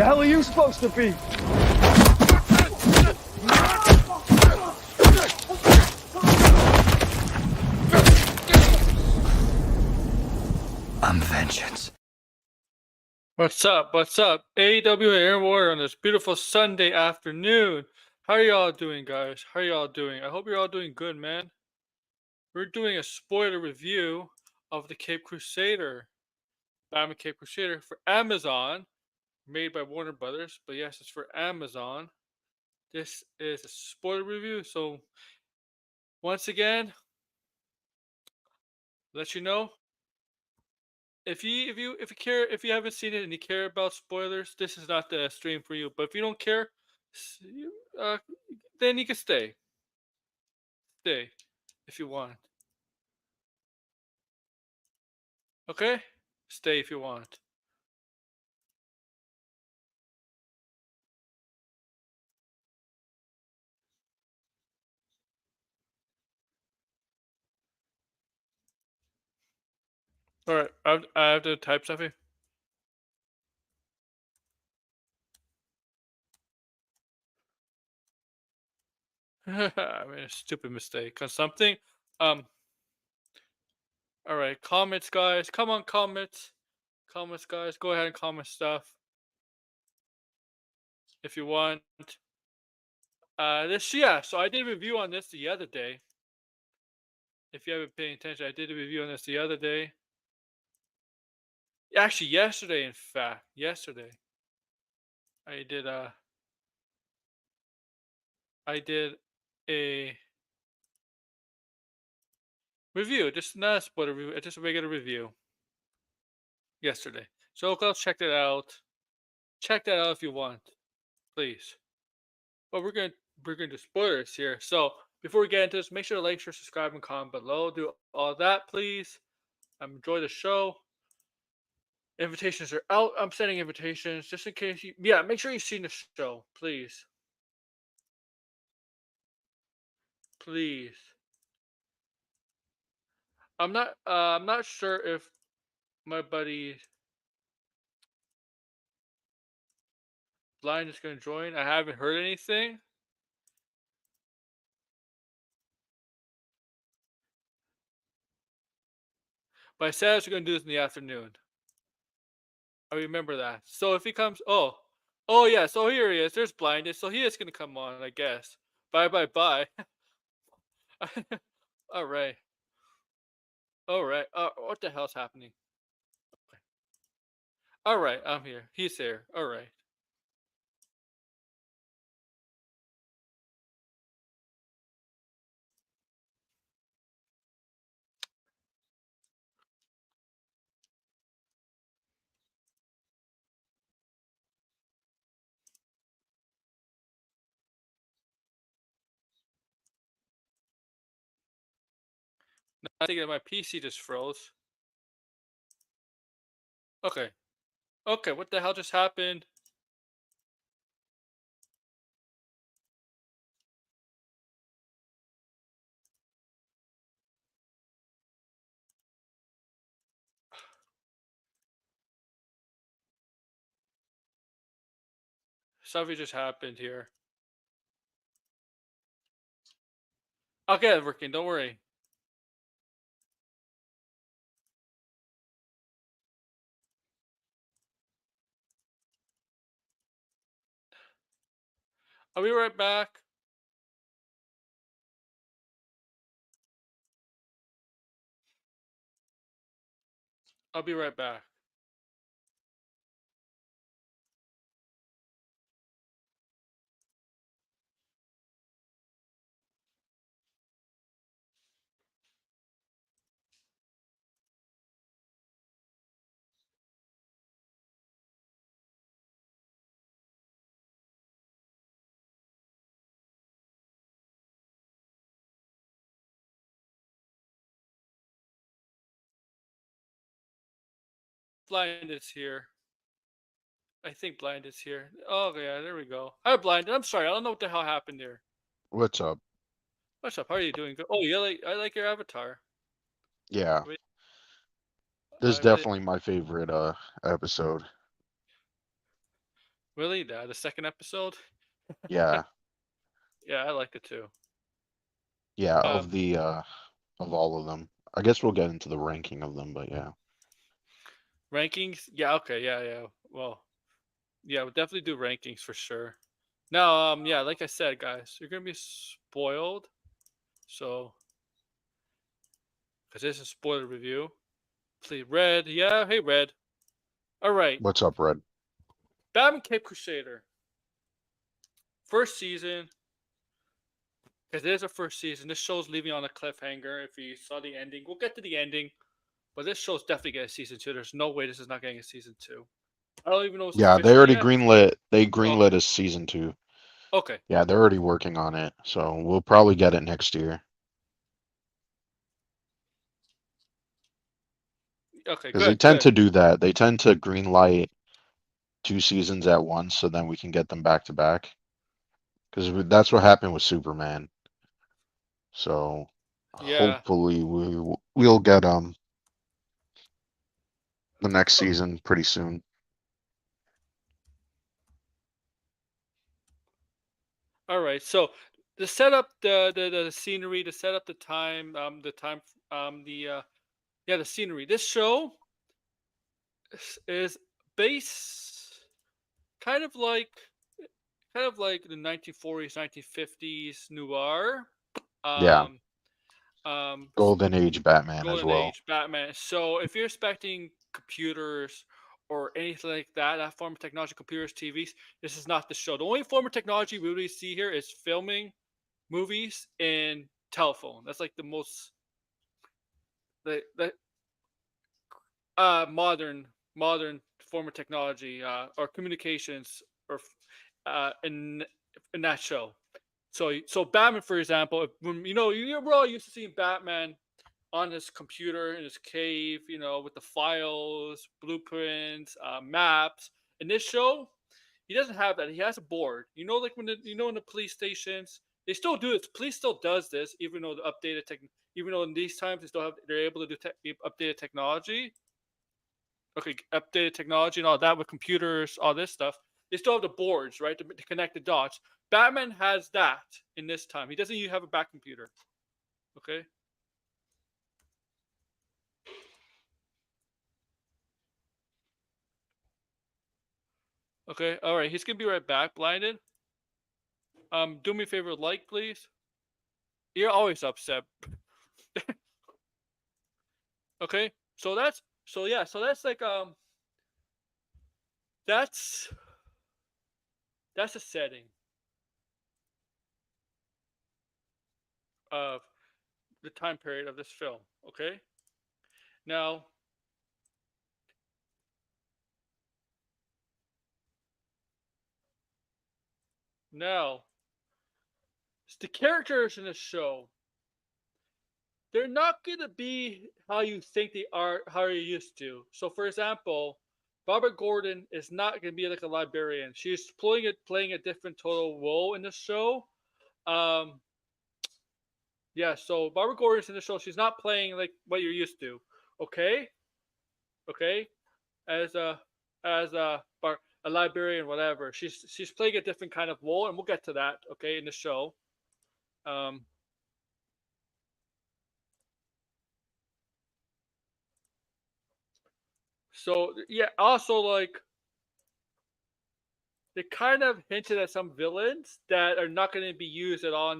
The hell are you supposed to be? I'm vengeance. What's up? What's up? AEW Air Warrior on this beautiful Sunday afternoon. How are y'all doing, guys? How are y'all doing? I hope you're all doing good, man. We're doing a spoiler review of the Cape Crusader, Batman Cape Crusader for Amazon, made by Warner Brothers. But yes, it's for Amazon. This is a spoiler review, so once again, let you know if you care, if you haven't seen it and you care about spoilers, this is not the stream for you. But if you don't care, uh, then you can stay if you want. Okay, stay if you want. All right, I have to type something. I made a stupid mistake on something. Um. All right, comments, guys. Come on, comments, guys. Go ahead and comment stuff if you want. So I did a review on this the other day. If you haven't paid attention, I did a review on this the other day. Actually, yesterday, in fact, yesterday, I did a review, just not a spoiler review, just a regular review yesterday. So go check that out. Check that out if you want, please. But we're gonna do spoilers here. So before we get into this, make sure to like, share, subscribe, and comment below. Do all that, please. Enjoy the show. Invitations are out. I'm sending invitations just in case you. Yeah, make sure you've seen the show, please. Please. I'm not sure if my buddy Blind is gonna join. I haven't heard anything. But I said I was gonna do this in the afternoon. I remember that. So if he comes, oh yeah. So here he is. There's Blinded. So he is gonna come on, I guess. Bye. All right. All right. What the hell's happening? All right. I'm here. He's here. All right. I think that my PC just froze. Okay. Okay. What the hell just happened? Something just happened here. I'll get it working. Don't worry. I'll be right back. I'll be right back. Blind is here. I think Blind is here. Oh yeah, there we go. Hi, Blind. I'm sorry. I don't know what the hell happened there. What's up? What's up? How are you doing? Oh, I like your avatar. Yeah, Wait, this is I got it. definitely my favorite episode. Really? The second episode? Yeah, Yeah, I like it too. yeah, Um, of all of them. I guess we'll get into the ranking of them, but yeah. rankings? Yeah, okay, yeah. Well, yeah, we'll definitely do rankings for sure. Now, yeah, like I said, guys, you're gonna be spoiled. So, because this is a spoiler review. Please, Red. Yeah, hey, Red. All right, What's up, Red? Batman Cape Crusader. First season. Because it is a first season. This show's leaving on a cliffhanger. If you saw the ending, we'll get to the ending. But this show's definitely getting a season 2. There's no way this is not getting a season 2. I don't even know if it's Yeah, they official already yet. greenlit. They Okay. greenlit a season 2. Okay. Yeah, they're already working on it, so we'll probably get it next year. Okay. Because they Good. tend Good. to do that. They tend to greenlight 2 seasons at once, so then we can get them back to back. Because that's what happened with Superman. So Yeah. hopefully we'll get the next season pretty soon. All right. So the setup, the scenery, the setup, the scenery. This show is based kind of like the 1940s, 1950s noir. Yeah, Um, um, Golden Age Batman as Golden well. Age Batman. So if you're expecting computers or anything like that, that form of technology, computers, TVs, this is not the show. The only form of technology we really see here is filming movies and telephone. That's like the most the modern form of technology or communications or in that show. So Batman, for example, we're all used to seeing Batman on his computer in his cave, with the files, blueprints, maps. In this show, he doesn't have that. He has a board. Like in the police stations, they still do it. Police still does this, even though in these times they're able to do updated technology. Okay, updated technology and all that with computers, all this stuff. They still have the boards, right, to connect the dots. Batman has that in this time. He doesn't even have a back computer. Okay. Okay. All right. He's gonna be right back. Blinded. Do me a favor, like, please. You're always upset. Okay. So that's like that's that's a setting of the time period of this film. Okay. Now, now, the characters in this show, they're not gonna be how you think they are, how you're used to. So, for example, Barbara Gordon is not gonna be like a librarian. She's playing a different total role in the show. Um, yeah. So Barbara Gordon's in the show. She's not playing like what you're used to. Okay, okay. As a librarian, whatever. She's playing a different kind of role, and we'll get to that. Okay, in the show. Um, so yeah. Also, like, they kind of hinted at some villains that are not going to be used at all in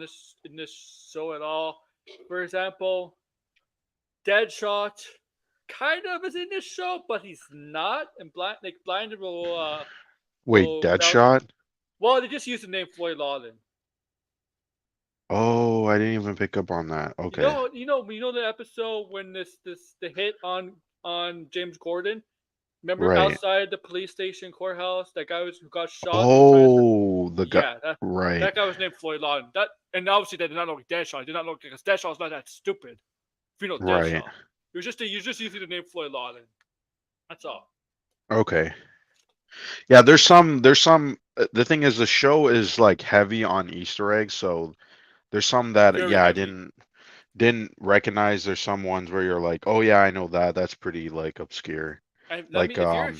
this show at all. For example, Deadshot kind of is in this show, but he's not. And Blinded Wait, will that was Deadshot? well, they just used the name Floyd Lawton. Oh, I didn't even pick up on that. Okay. The episode when the hit on James Gordon. Remember Right. outside the police station courthouse, that guy who got shot was trying to. Oh, the guy. Yeah, that Right. that guy was named Floyd Lawton. And obviously they did not look like Deadshot. They did not look because Deadshot's not that stupid. If you know Right. Deadshot, you're just using the name Floyd Lawton. That's all. Okay. Yeah, there's some the thing is the show is like heavy on Easter eggs, so there's some that Very yeah, I heavy. didn't recognize. There's some ones where you're like, "Oh yeah, I know that. That's pretty like obscure." And let me Like if you're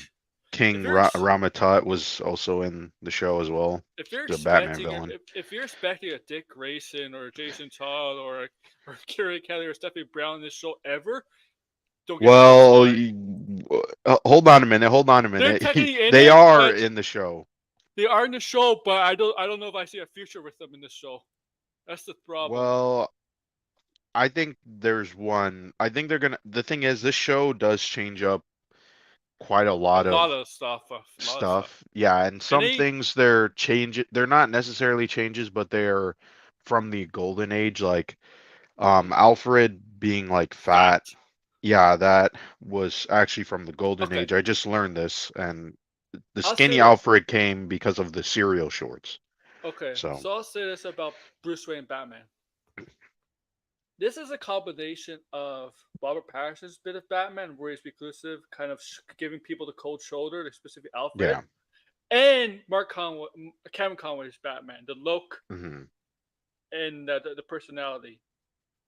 if King you're ex- Ramatut was also in the show as well. if you're The Batman expecting villain. if you're expecting a Dick Grayson or Jason Todd or Kira Kelly or Stephanie Brown in this show ever, don't get Well, mortified. hold on a minute. Hold on a They're minute. technically in They it, are but in the show. they are in the show. But I don't know if I see a future with them in this show. That's the problem. Well, I think there's one. I think they're gonna. The thing is, this show does change up quite a A lot lot of of stuff. A lot of stuff. stuff. Yeah, and And some they things they're change. They're not necessarily changes, but they're from the golden age. Like mhm, Alfred being like fat. fat. Yeah, that was actually from the golden Okay, age. I just learned this, and the I'll skinny say this. Alfred came because of the cereal shorts. Okay, So so I'll say this about Bruce Wayne Batman. This is a combination of Robert Pattinson's bit of Batman, where he's reclusive, kind of giving people the cold shoulder, like specifically Alfred, yeah. and Kevin Conway's Batman, the look hmm and the personality,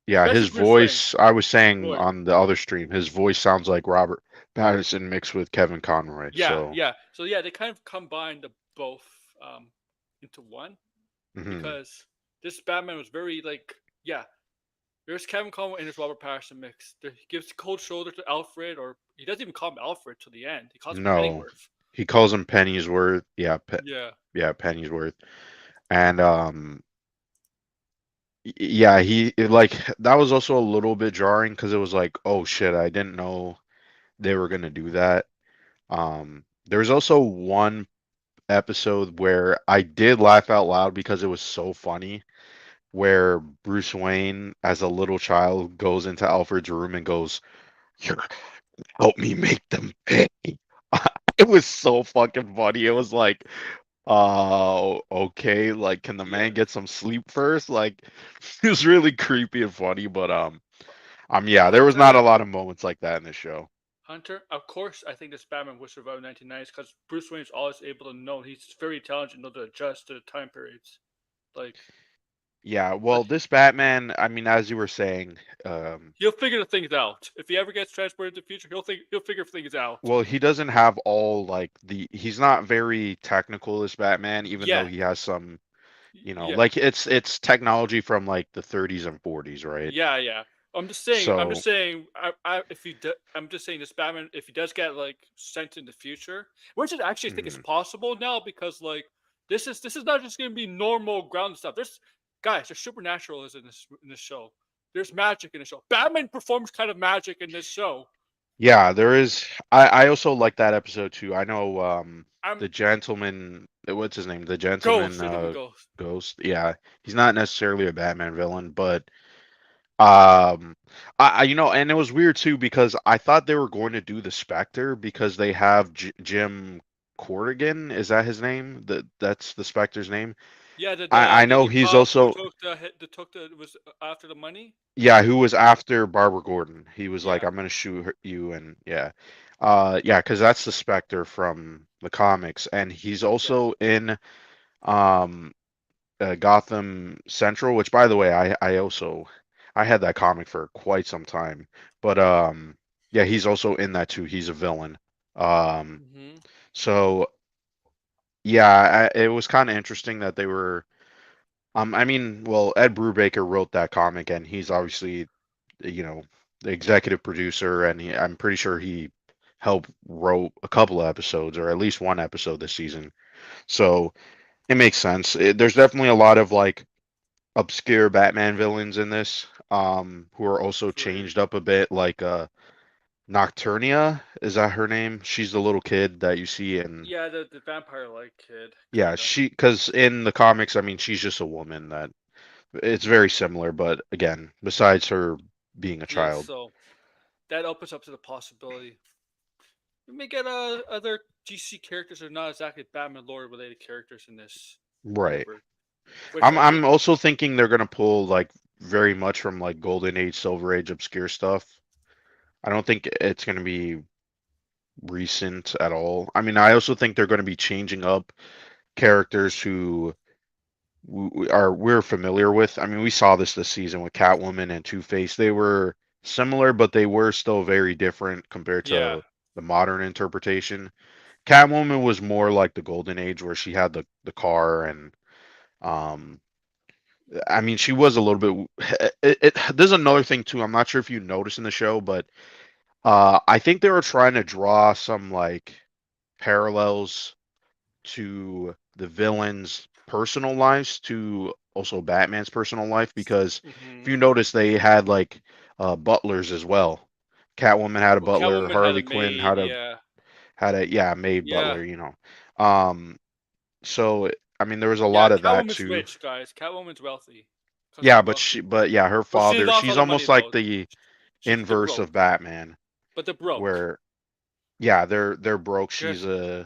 Yeah, especially his Bruce Wayne. voice, I was His saying voice. on the other stream, his voice sounds like Robert Pattinson mixed with Kevin Conroy. Yeah, So, yeah. So yeah, they kind of combined the both um, into one hmm because this Batman was very like yeah. There's Kevin Conway and there's Robert Pattinson mix. He gives cold shoulder to Alfred, or he doesn't even call him Alfred till the end. He calls him no, Pennyworth. he calls him Pennyworth. Yeah, Yeah. yeah, Pennyworth. And yeah, like that was also a little bit jarring because it was like, oh shit, I didn't know they were gonna do that. There's also one episode where I did laugh out loud because it was so funny, where Bruce Wayne, as a little child, goes into Alfred's room and goes, "Here, help me make them pay." It was so fucking funny. It was like, okay, like, can the Yeah. man get some sleep first? Like, it was really creepy and funny, but yeah, there was not a Hunter, lot of moments like that in this show. Hunter. Of course, I think this Batman would survive 1990s because Bruce Wayne's always able to know. He's very intelligent, know to adjust to the time periods. Like, Yeah, like well, this Batman, I mean, as you were saying, um, he'll figure the things out. If he ever gets transported to the future, he'll figure things out. well, he doesn't have all like he's not very technical, this Batman, even though Yeah, he has some, yeah. like it's technology from like the 30s and 40s, right? Yeah, yeah. I'm just saying. I'm just So, saying. I'm just saying this Batman, if he does get like sent in the future, which I actually think is mhm. possible now, because like this is not just gonna be normal ground stuff. There's supernatural is in this show. There's magic in the show. Batman performs kind of magic in this show. Yeah, there is. I also like that episode too. I know I'm the gentleman, what's his name? The gentleman Ghost. They give him Ghost. Ghost. Yeah, he's not necessarily a Batman villain, but um and it was weird too because I thought they were going to do the Spectre because they have Jim Corrigan, is that his name? That's the Spectre's name. Yeah, I the know he's cop who also, took the was after the money. yeah, who was after Barbara Gordon. He was like, Yeah, I'm gonna shoot you, and yeah. Yeah, because that's the Spectre from the comics, and he's yeah. also in um Gotham Central, which by the way, I had that comic for quite some time. But yeah, he's also in that too. He's a villain. Um hmm so yeah, it was kind of interesting that they were I mean, well, Ed Brubaker wrote that comic and he's obviously, you know, the executive producer, and I'm pretty sure he helped wrote a couple of episodes or at least one episode this season. So it makes sense. There's definitely a lot of like obscure Batman villains in this, who are also Agree. changed up a bit, like Nocturnia, is that her name? She's the little kid that you see in, Yeah, the vampire like kid, yeah, kind of. she, because in the comics, I mean, she's just a woman that it's very similar, but again, besides her being a Yeah, child. so that opens up to the possibility we may get other DC characters that are not exactly Batman lore related characters in this Right. universe, which I'm I I'm think. also thinking they're gonna pull like very much from like Golden Age, Silver Age obscure stuff. I don't think it's gonna be recent at all. I mean, I also think they're gonna be changing up characters who we're familiar with. I mean, we saw this season with Catwoman and Two-Face. They were similar, but they were still very different compared Yeah, to the modern interpretation. Catwoman was more like the golden age where she had the car and um I mean she was a little bit there's another thing too. I'm not sure if you noticed in the show, but I think they were trying to draw some like parallels to the villain's personal lives to also Batman's personal life because if Mm-hmm. you notice they had like butlers as well. Catwoman had a Well, butler, Catwoman had a Harley Quinn maid. had a Yeah. yeah, maid Yeah. butler, you know. Um so I mean there was a Yeah. lot of that Catwoman's too. rich, guys. Catwoman's wealthy. Yeah, Considered but wealthy. yeah, her But she father, lost all she's the money almost like though. the They're inverse broke. of Batman But they're broke. where yeah, they're broke.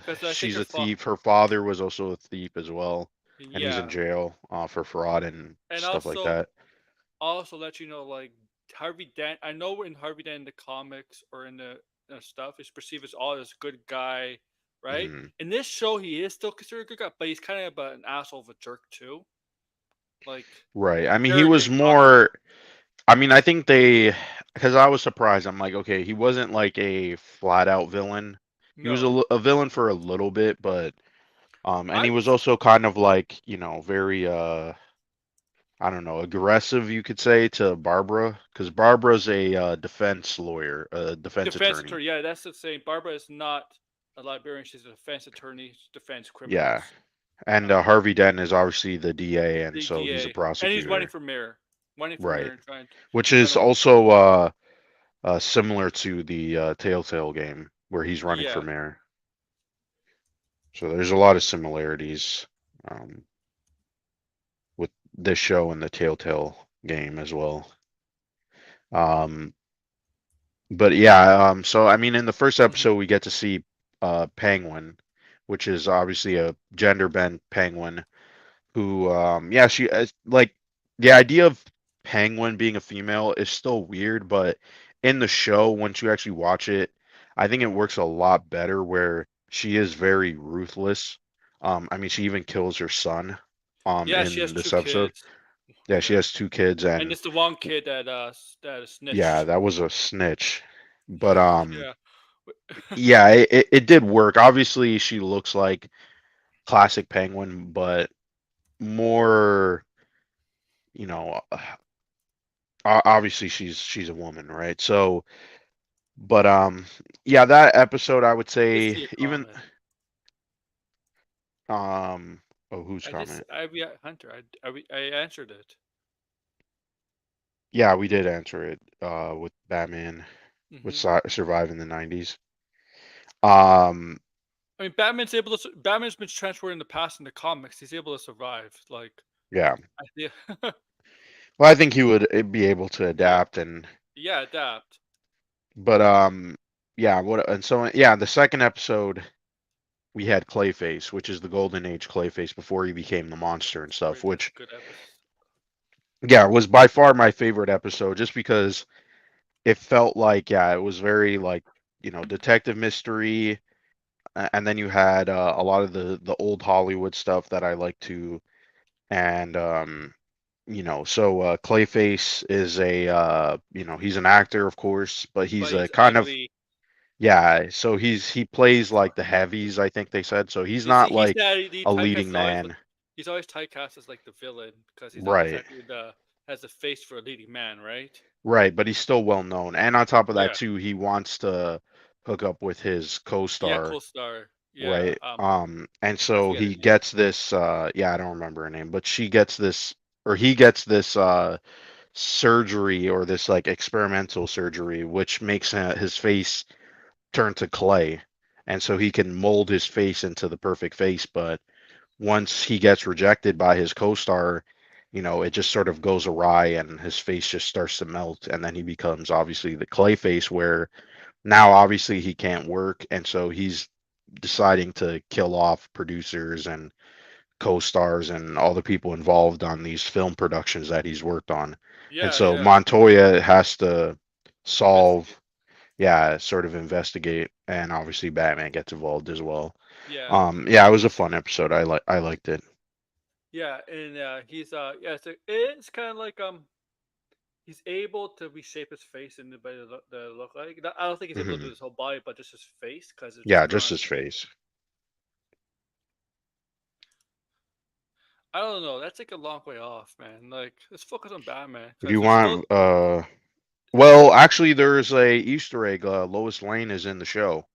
Because I think She's her a fa- thief. Her father was also a thief as well, and he's in Yeah. jail for fraud and And stuff like that. also let you know, like, Harvey Dent. I know in Harvey Dent in the comics or in the stuff is perceived as all this good guy, right? Mhm. In this show, he is still considered a good guy, but he's kind of an asshole of a jerk too. Like, Right. I mean, he was arrogant, cocky. more. I mean, I think they, because I was surprised. I'm like, okay, he wasn't like a flat out villain. He was No, a villain for a little bit, but and I he was also kind of like, you know, very I don't know, aggressive, you could say, to Barbara, because Barbara's a defense lawyer, a defense defense attorney. attorney. Yeah, that's the same. Barbara is not a librarian; she's a defense attorney, defense Yeah, criminals. and Harvey Dent is obviously the DA, and The so he's a DA, and he's running prosecutor, for mayor, right? and Which trying is to. also similar to the Telltale game where he's running for Yeah, mayor. So there's a lot of similarities um, with this show and the Telltale game as well. Um, but yeah, so I mean, in the first hmm episode, we get to see Penguin, which is obviously a gender bent penguin who, yeah, she like the idea of Penguin being a female is still weird, but in the show, once you actually watch it, I think it works a lot better where she is very ruthless. I mean, she even kills her son, yeah. She has in two this episode. kids. Yeah, she Yeah, has two kids, and and it's the one kid that yeah, snitched. that was a snitch. But Yeah. yeah, it did work. Obviously, she looks like classic Penguin, but more, you know, obviously she's a woman, right? So, but yeah, that episode I would Let's say see a even comment. oh, whose I just comment? yeah, Hunter. I answered it. Yeah, we did answer it with Batman with hmm Survive in the 90s. Um I mean, Batman's been transferred in the past in the comics. He's able to survive. Like, yeah. I yeah, Well, I think he would be able to yeah, adapt and yeah, adapt. but yeah, what and so yeah, the second episode we had Clayface, which is the golden age Clayface before he became the monster and stuff, Great, that's which a good episode. yeah, was by far my favorite episode just because it felt like yeah, it was very like, you know, detective mystery and then you had a lot of the old Hollywood stuff that I like to and you know, so Clayface is a you know, he's an actor of course, but he's But a he's kind of ugly. yeah, so he plays like the heavies, I think they said. So he's You see, not he's like that a typecast leading is always man. he's always typecast as like the villain because he's not Right. exactly the has a face for a leading man, right? Right, but he's still well known. And on top of that Yeah, too, he wants to hook up with his yeah, co-star, co-star. Yeah, right? And I so forget her he name. gets this yeah, I don't remember her name, but she gets this or he gets this surgery or this like experimental surgery which makes his face turn to clay. And so he can mold his face into the perfect face, but once he gets rejected by his co-star, you know, it just sort of goes awry and his face just starts to melt and then he becomes obviously the clay face where now obviously he can't work and so he's deciding to kill off producers and co-stars and all the people involved on these film productions that he's worked on. And Yeah, so yeah. Montoya has to solve, Investigate. yeah, sort of investigate and obviously Batman gets involved as well. Yeah, Yeah, it was a fun episode. I liked it. yeah, and he's yeah. So it's kind of like he's able to reshape his face into the look like. I don't think he's able to do Hmm. his whole body, but just his face because it's Yeah, just just current. his face. I don't know. That's like a long way off, man. Like, let's focus on Batman Do you because there's still. want well, actually there's a Easter egg. Lois Lane is in the show.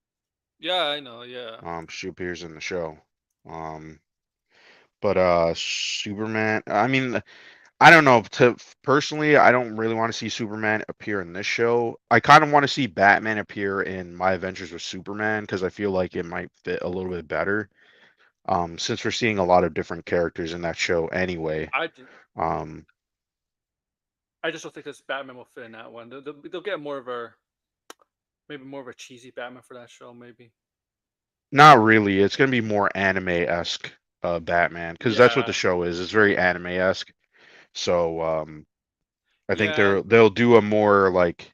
Yeah, I know. Yeah, She appears in the show. Um, but Superman, I mean, I don't know. Personally, I don't really want to see Superman appear in this show. I kind of want to see Batman appear in My Adventures with Superman because I feel like it might fit a little bit better. Since we're seeing a lot of different characters in that show anyway. I just, Um, I just don't think this Batman will fit in that one. They'll get more of a maybe more of a cheesy Batman for that show, maybe. Not really. It's gonna be more anime-esque Batman because that's what the Yeah, show is. It's very anime-esque. So I think yeah. they'll do a more like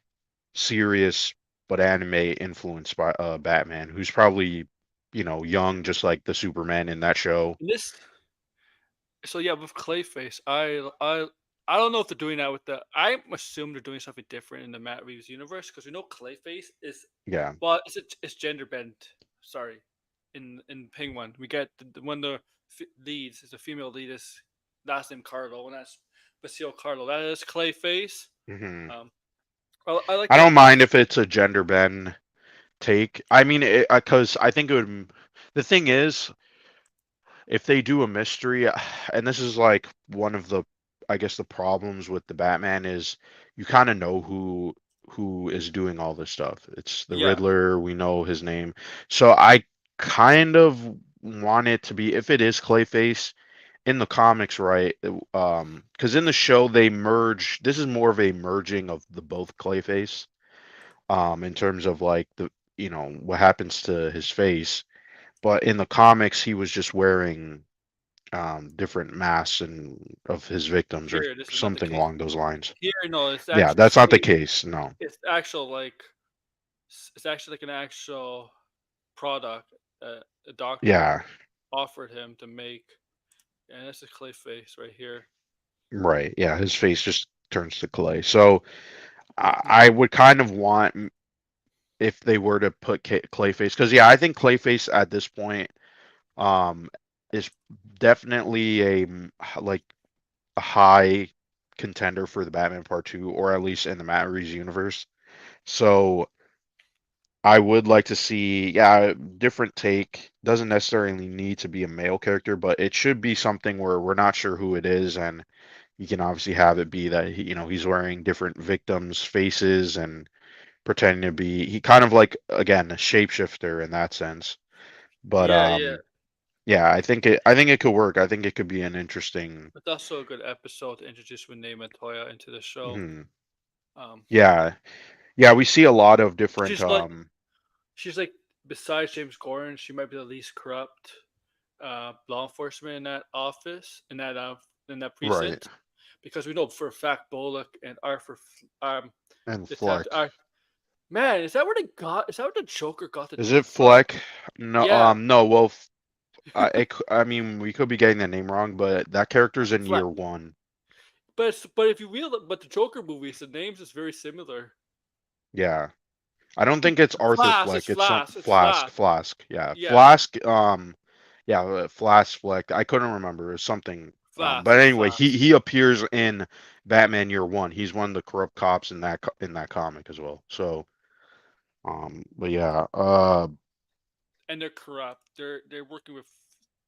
serious but anime influenced by Batman, who's probably, young just like the Superman in that show. And this So yeah, with Clayface, I don't know if they're doing that with the. I assume they're doing something different in the Matt Reeves universe because we know Clayface is Yeah. well, it's gender bent. Sorry, in Penguin we get when the leads is a female lead is last name Carlo and that's Basile Carlo. That is Clayface. hmm Um, I like I that don't this. mind if it's a gender bend take. I mean, because I think it would. The thing is, if they do a mystery, and this is like one of the, I guess the problems with the Batman is you kind of know who is doing all this stuff. It's the Yeah, Riddler, we know his name. So I kind of want it to be, if it is Clayface in the comics, right? Because in the show they merge, this is more of a merging of the both Clayface, in terms of like what happens to his face. But in the comics, he was just wearing different masks and of his victims or here this is not the something case. along those lines. Here, no, it's Yeah, actually that's not the straight. case. No. It's actual like it's actually like an actual product a doctor Yeah, offered him to make, and this is Clayface right here. right. Yeah, his face just turns to clay. So Hmm. I would kind of want if they were to put Clayface, because yeah, I think Clayface at this point um is definitely like a high contender for the Batman Part 2, or at least in the Matt Reeves universe. So I would like to see, yeah, different take. Doesn't necessarily need to be a male character, but it should be something where we're not sure who it is, and you can obviously have it be that he's wearing different victims' faces and pretending to be he kind of like again a shapeshifter in that sense. But Yeah, yeah. yeah, I think it could work. I think it could be an interesting. It's also a good episode to introduce Renee Montoya into the show. Mhm. Um, Yeah, yeah, we see a lot of different she's like she's like besides James Gordon, she might be the least corrupt law enforcement in that office in that right, precinct because we know for a fact Bullock and Arthur and detective Fleck. man, is that where they got? Is that where the Joker got the Is name it from? Fleck? No, Yeah, no. Well, I mean, we could be getting the name wrong, but that character's in Fla- year one. but if you real but the Joker movies, the names is very similar. Yeah, I don't think it's Arthur Flash, Fleck. It's some It's Flash. Flask. Yeah, Yeah, Flask. Yeah, Flask Fleck. I couldn't remember. It was something. Flash. But It's anyway, Flash. he appears in Batman Year One. He's one of the corrupt cops in that comic as well. So, but yeah, And they're corrupt. They're working with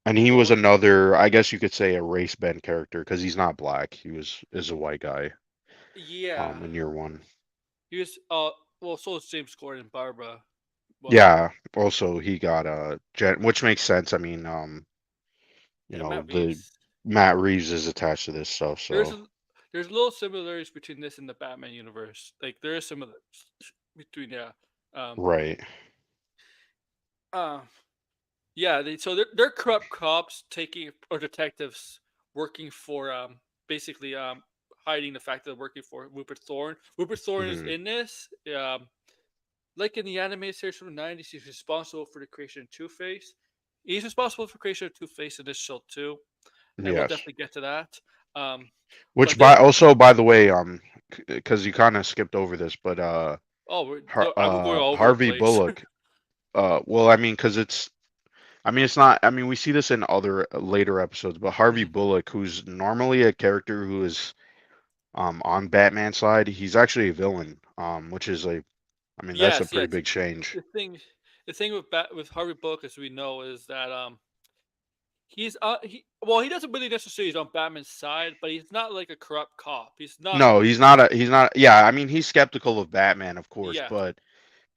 and he was authority. another. I guess you could say a race bend character because he's not black. Is a white guy. Yeah, In Year One. he was. Well, so is James Gordon, and Barbara. Well, Yeah. Also, he got which makes sense. I mean, yeah, Matt the Reeves. Matt Reeves is attached to this stuff, There's so a there's little similarities between this and the Batman universe. Like there is similar between yeah. Um. right. Uh, yeah. So they're corrupt cops taking or detectives working for basically hiding the fact that they're working for Rupert Thorne. Rupert Thorne is hmm in this. Like in the animated series from the '90s, he's responsible for the creation of Two Face. He's responsible for creation of Two Face in this show too, and we'll Yes. definitely get to that. Um, Which but this, by the way, because you kind of skipped over this, but oh, we're going all over the Harvey place. Bullock, well, I mean, because I mean, it's not. I mean, we see this in other later episodes, but Harvey Mhm. Bullock, who's normally a character who is on Batman's side, he's actually a villain. Which is a, I mean, that's a Yes, pretty yes. big change. The thing, the thing with Harvey Bullock, as we know, is that he doesn't really necessarily he's on Batman's side, but he's not like a corrupt cop. He's not No, like he's not a. He's not. Yeah, I mean, he's skeptical of Batman, of course, yeah. but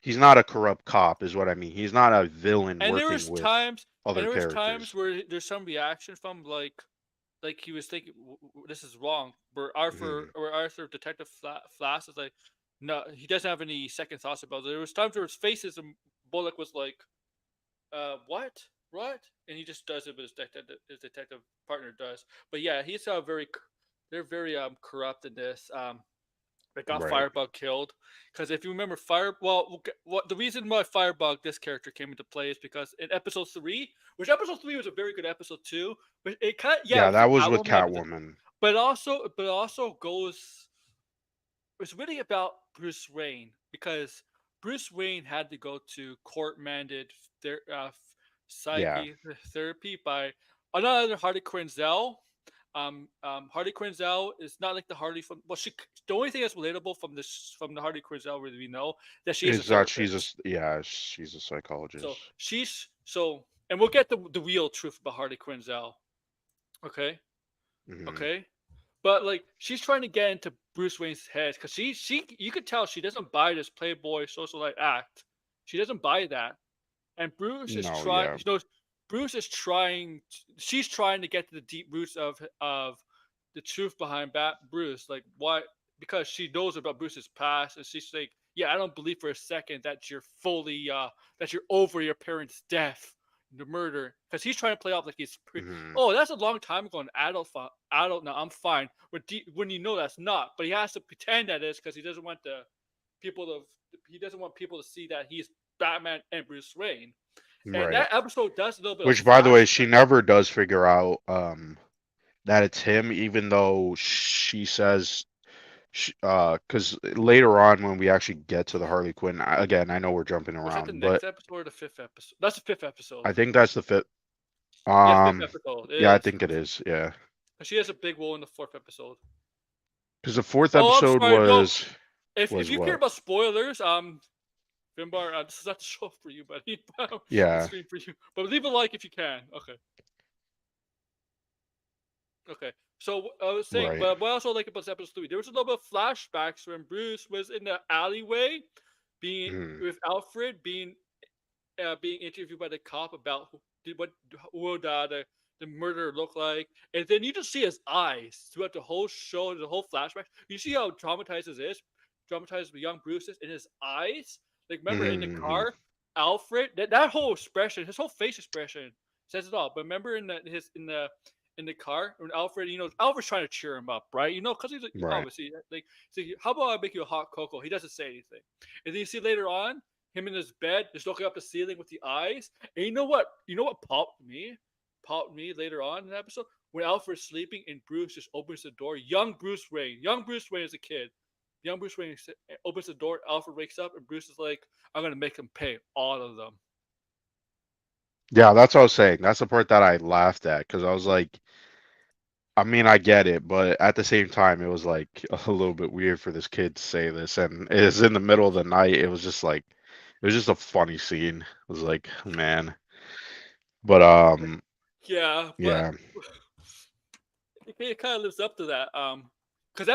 he's not a corrupt cop, is what I mean. He's not a villain And working with other there was times characters. where there's some reaction from like he was thinking this is wrong. Hmm. Where Arthur Detective Flash is like, no, he doesn't have any second thoughts about it. There was times where his faces and Bullock was like, what, and he just does it, but his detective partner does. But yeah, he's they're very corrupt in this. That got Right. Firebug killed. Because if you remember, what the reason why Firebug this character came into play is because in episode 3, which episode 3 was a very good episode too, but it kind of, yeah, it Yeah, was a that was with Catwoman episode, Catwoman. but it also goes it's really about Bruce Wayne because Bruce Wayne had to go to court-mandated ther- uh, Yeah. psyche therapy by another Harley Quinzel. Harley Quinzel is not like the Harley from the only thing that's relatable from the Harley Quinzel we know that she is a Is that she's a therapist. yeah, she's a psychologist. So and we'll get the real truth about Harley Quinzel. Okay, Hmm. okay. But like she's trying to get into Bruce Wayne's head because she you could tell she doesn't buy this playboy socialite act. She doesn't buy that, and No, yeah. Bruce is trying. She's trying to get to the deep roots of the truth behind Bruce. Like why? Because she knows about Bruce's past, and she's like, yeah, I don't believe for a second that you're that you're over your parents' death, the murder. Because he's trying to play off like Hmm. oh, that's a long time ago, an adult now. I'm fine. When you know that's not, but he has to pretend that is because people to he doesn't want people to see that he's Batman and Bruce Wayne. And Right. that episode does a little bit of Which, by the way, she flashback. never does figure out that it's him, even though she says, because later on when we actually get to the Harley Quinn, again, I know we're jumping Was that the around, but next episode or the fifth episode? That's the fifth episode. I think that's the fifth. Yeah, fifth episode. It Yeah, I is. think it is. Yeah, She has a big role in the fourth episode. because the fourth Oh, I'm episode sorry. No, if was you care what? about spoilers, Finbar, this is not the show for you, buddy. The Yeah, stream for you. But leave a like if you can. Okay. Okay. So I was saying, right. but what I also like about this episode 3, there was a little bit of flashbacks when Bruce was in the alleyway, being Mhm. with Alfred, being interviewed by the cop about what would the murderer look like, and then you just see his eyes throughout the whole show, the whole flashback. You see how traumatized the young Bruce is in his eyes. Like remember in the Mhm. Mhm. car, Alfred, that whole expression, his whole face expression says it all. But remember in the car when Alfred, Alfred's trying to cheer him up, right? Because he's like, Right. obviously like, see, how about I make you a hot cocoa? He doesn't say anything, and then you see later on him in his bed, just looking up the ceiling with the eyes. And you know what? You know what popped me? Popped me later on in the episode when Alfred's sleeping and Bruce just opens the door. Young Bruce Wayne is a kid. Young Bruce Wayne opens the door. Alfred wakes up and Bruce is like, "I'm gonna make him pay all of them." Yeah, that's what I was saying. That's the part that I laughed at because I was like, I mean, I get it, but at the same time, it was like a little bit weird for this kid to say this, and it's in the middle of the night. It was just like, it was just a funny scene. It was like, man, but Yeah, but yeah, it kind of lives up to that. Because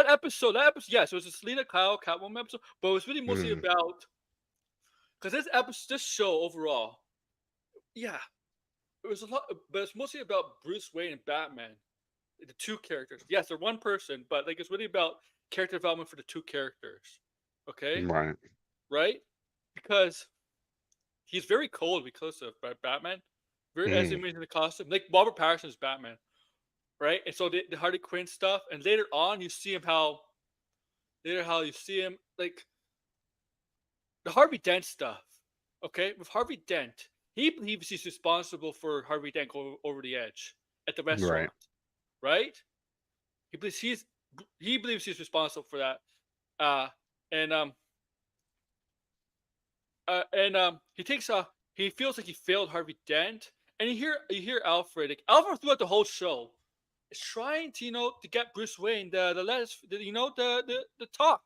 yes, it was a Selena Kyle Catwoman episode, but it was really mostly mhm, about because this show overall, yeah, it was a lot, but it's mostly about Bruce Wayne and Batman, the two characters. Yes, they're one person, but like it's really about character development for the two characters. Okay, right, right? Because he's very cold because of Batman. Very as he mhm, means in the costume, like Robert Pattinson's Batman, right? And so the Harley Quinn stuff, and later on you see him like the Harvey Dent stuff. Okay, with Harvey Dent, he believes he's responsible for Harvey Dent going over the edge at the right, restaurant, right? He believes he's responsible for that. Uh, and he feels like he failed Harvey Dent, and you hear Alfred. Like, Alfred throughout the whole show is trying to to get Bruce Wayne the letters the talk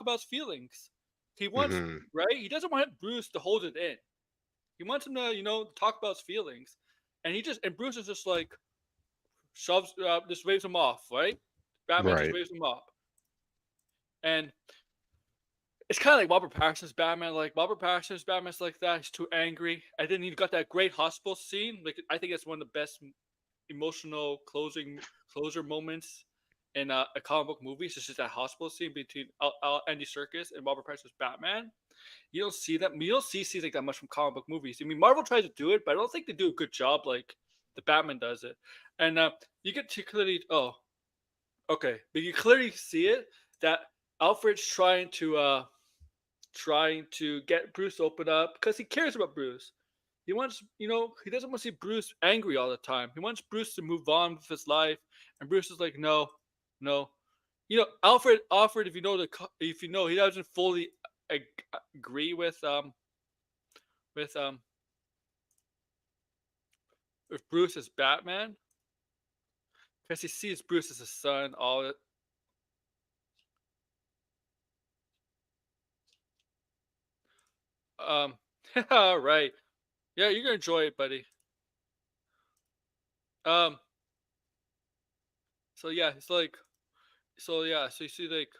about his feelings. He wants Hmm. right. He doesn't want Bruce to hold it in. He wants him to talk about his feelings, and Bruce is just like just waves him off. Right, Batman just Right. waves him off, and it's kind of like Robert Pattinson's Batman. Like Robert Pattinson's Batman's like that. He's too angry. And then you got that great hospital scene. Like I think it's one of the best emotional closer moments in a comic book movie. It's just that hospital scene between Andy Serkis and Robert Pattinson's Batman. You don't see that. You don't see scenes like that much from comic book movies. I mean, Marvel tries to do it, but I don't think they do a good job like the Batman does it. And you get to clearly, oh, okay, but you clearly see it that Alfred's trying to get Bruce to open up because he cares about Bruce. He wants, he doesn't want to see Bruce angry all the time. He wants Bruce to move on with his life, and Bruce is like, no, no. Alfred, if you know, he doesn't fully agree with with Bruce as Batman because he sees Bruce as his son. Um, right. Yeah, you're gonna enjoy it, buddy. Um, so yeah, it's like, so yeah, so you see like,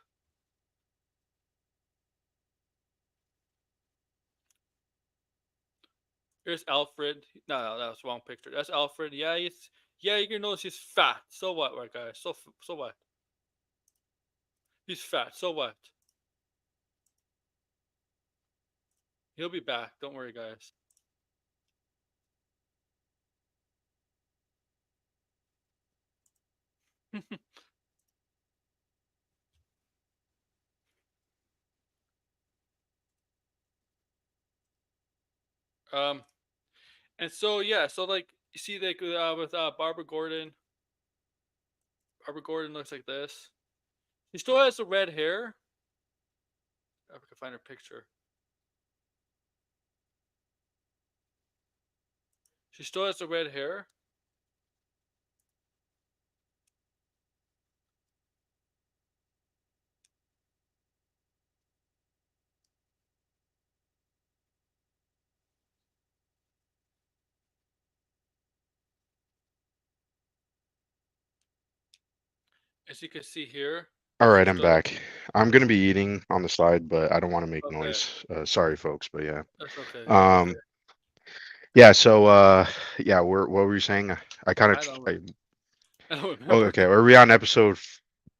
here's Alfred. No, that was the wrong picture. That's Alfred. Yeah, you can notice he's fat. So what, right, guys? So what? He's fat. So what? He'll be back. Don't worry, guys. um, and so yeah, so like you see like with Barbara Gordon. Barbara Gordon looks like this. She still has the red hair. If I can find her picture. She still has the red hair. As you can see here, All right, she I'm still. back. I'm gonna be eating on the side, but I don't want to make Okay, noise. Sorry, folks, but yeah. that's okay. That's okay. Um, yeah. So, yeah. What were you saying? I kind of. I don't. I don't Oh, remember. okay. Are we on episode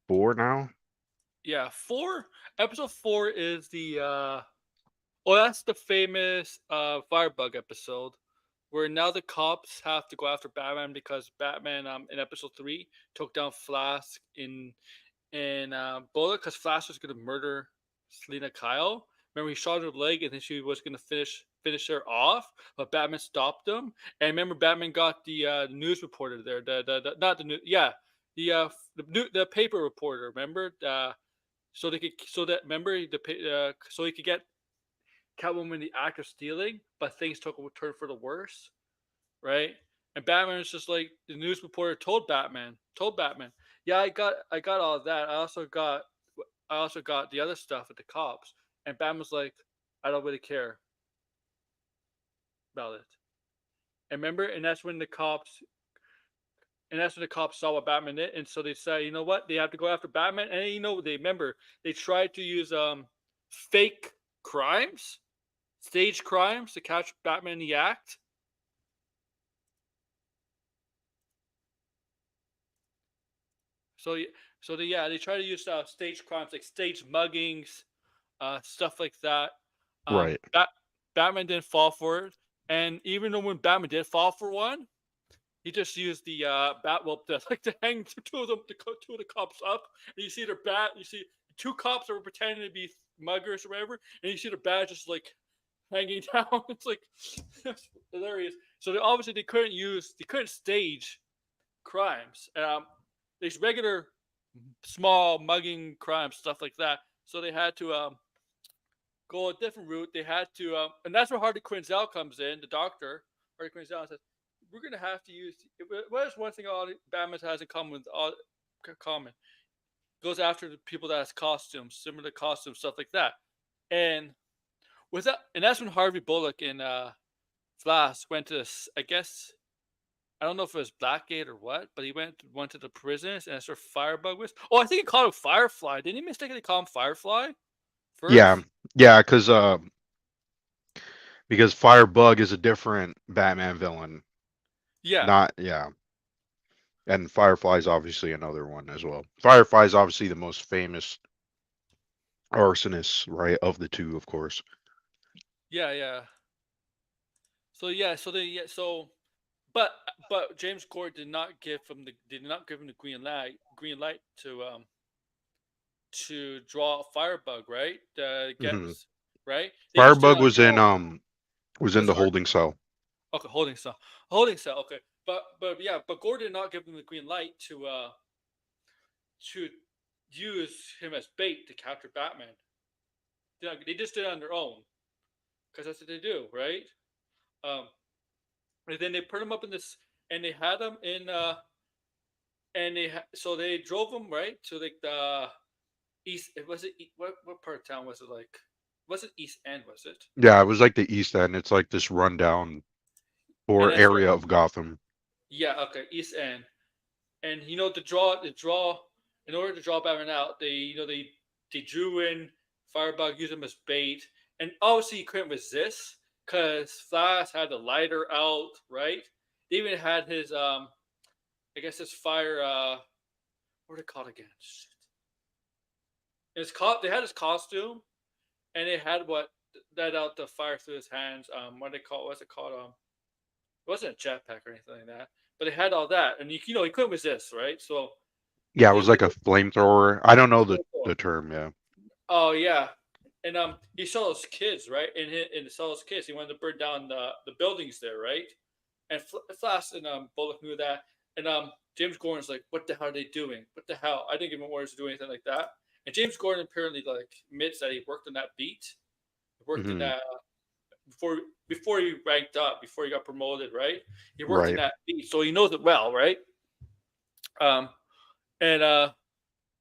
4 now? Yeah, four. Episode 4 is the. Oh, that's the famous Firebug episode, where now the cops have to go after Batman because Batman in episode 3 took down Flask in Bullet because Flash was gonna murder Selena Kyle. Remember, he shot her leg and then she was gonna finish her off, but Batman stopped him. And remember, Batman got the news reporter there, the not the news, yeah, the paper reporter. Remember, so that remember so he could get Catwoman the act of stealing, but things took a turn for the worse, right? And Batman was just like the news reporter told Batman, yeah, I got all of that. I also got the other stuff with the cops. And Batman was like, I don't really care about it. And remember, and that's when the cops saw what Batman did, and so they said, you know what, they have to go after Batman. And they tried to use fake crimes, stage crimes to catch Batman in the act. So they try to use stage crimes like stage muggings, stuff like that. Right. Batman didn't fall for it, and even though when Batman did fall for one, he just used the bat whip to like to hang two of the cops up, and you see their bat. You see two cops that were pretending to be muggers or whatever, and you see the bat just like hanging down. It's like it's hilarious. So they couldn't stage crimes. These regular small mugging crimes, stuff like that. So they had to go a different route. They had to, and that's where Harley Quinzel comes in, the doctor. Harley Quinzel says, we're gonna have to use. What is one thing all Batman has in common with all common? Goes after the people that has costumes, similar costumes, stuff like that. And with that, and that's when Harvey Bullock and Flash went to this, I guess I don't know if it was Blackgate or what, but he went to the prisons and that's where Firebug was. Oh, I think he called him Firefly. Didn't he mistakenly call him Firefly Yeah, first? yeah, because Firebug is a different Batman villain. Yeah, Not yeah, and Firefly's obviously another one as well. Firefly's obviously the most famous arsonist, right, of the two, of course. yeah. So yeah, so they yeah, so but James Gordon did not give him the green light to draw Firebug, right? Hmm. Right. They just did it Firebug on their own. was in Was the it holding cell. okay? Holding cell. Okay, but yeah, but Gordon did not give him the green light to use him as bait to capture Batman. They just did it on their own because that's what they do, right? Um, and then they put him up in this, and they had him in, so they drove him right to like the east. Was it what part of town was it like? Was it East End? Was it? Yeah, it was like the East End. It's like this rundown And poor that's where, area of Gotham. yeah, okay, East End. And to draw in order to draw Batman out, they drew in Firebug, used him as bait, and obviously he couldn't resist because Flash had the lighter out, right? They even had his I guess his fire what are they called again? Shit. They had his costume and they had what let out the fire through his hands. What's it called? It wasn't a jetpack or anything like that, but they had all that, and he couldn't resist, right? So Yeah, it they was like a flamethrower. I don't know the would. term, yeah. Oh yeah, and he saw those kids, right? And saw those kids. He wanted to burn down the buildings there, right? And Flash and Bullock knew that. And James Gordon's like, "What the hell are they doing? What the hell? I didn't give him orders to do anything like that." And James Gordon apparently like admits that he worked on that beat. He worked in Hmm. that before he ranked up, before he got promoted, right? He worked in Right. that beat, so he knows it well, right? Um, and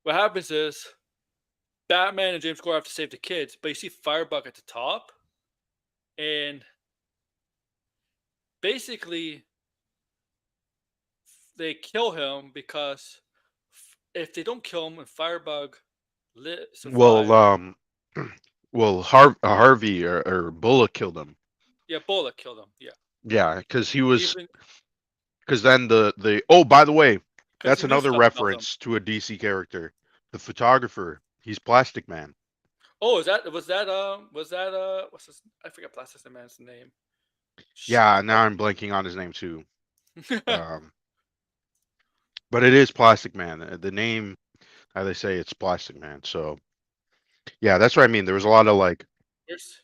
what happens is Batman and James Gordon have to save the kids, but you see Firebug at the top, and basically they kill him because if they don't kill him and Firebug Well, survives, well, Harvey or Bullock killed him. yeah, Bullock killed him, yeah, Yeah, even because then the oh, by the way, because that's he knew another Flash killed him. reference to a DC character, the photographer. He's Plastic Man. Oh, was that what's his? I forget Plastic Man's name. Shit. Yeah, now I'm blanking on his name too. Um, but it is Plastic Man. The name, how they say, it's Plastic Man. So yeah, that's what I mean. There was a lot of like where's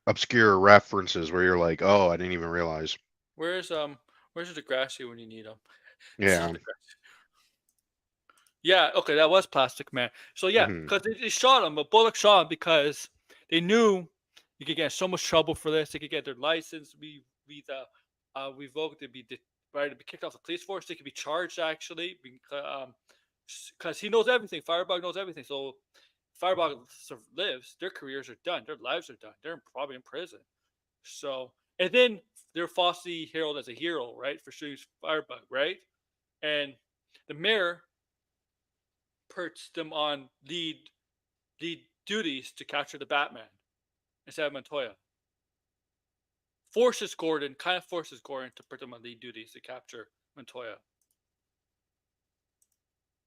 obscure references where you're like, oh, I didn't even realize. where's um where's Degrassi when you need him? This is Yeah. Degrassi. Yeah, okay, that was Plastic Man. So yeah, Hmm. because they shot him, but Bullock shot him because they knew you could get in so much trouble for this. They could get their license revoked. They'd be right to be kicked off the police force. They could be charged actually because he knows everything. Firebug knows everything. So Firebug lives. Their careers are done. Their lives are done. They're probably in prison. So and then they're falsely heralded as a hero, right, for shooting Firebug, right? And the mayor perched them on lead duties to capture the Batman instead of Montoya. Kind of forces Gordon to put them on lead duties to capture Montoya.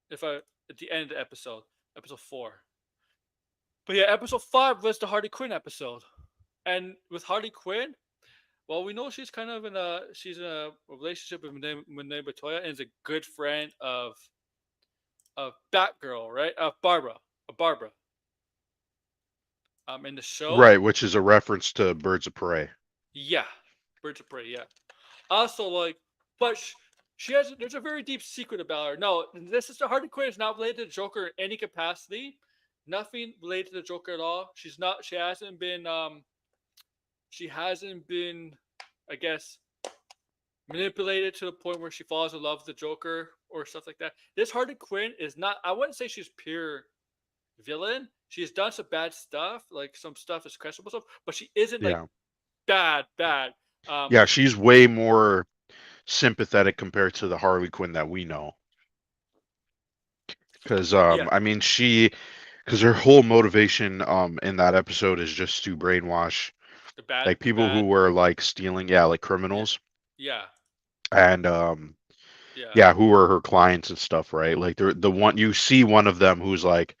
If I at the end of the episode 4. But yeah, episode 5 was the Harley Quinn episode, and with Harley Quinn, well, we know she's in a relationship with Montoya and is a good friend of Batgirl, right? Of Barbara. In the show, Right, which is a reference to Birds of Prey. yeah, Birds of Prey, yeah. Also, like, but she has. There's a very deep secret about her. No, this is the Harley Quinn is not related to the Joker in any capacity. Nothing related to the Joker at all. She's not. She hasn't been. She hasn't been. I guess manipulated to the point where she falls in love with the Joker or stuff like that. This Harley Quinn is not. I wouldn't say she's pure villain. She's done some bad stuff, like some stuff is questionable stuff, but she isn't like Yeah. bad. Yeah, she's way more sympathetic compared to the Harley Quinn that we know. Because Yeah, I mean because her whole motivation in that episode is just to brainwash like the people who bad. were like stealing, yeah, like Yeah, criminals yeah, and yeah, yeah, who were her clients and stuff, right? Like the one you see one of them who's like,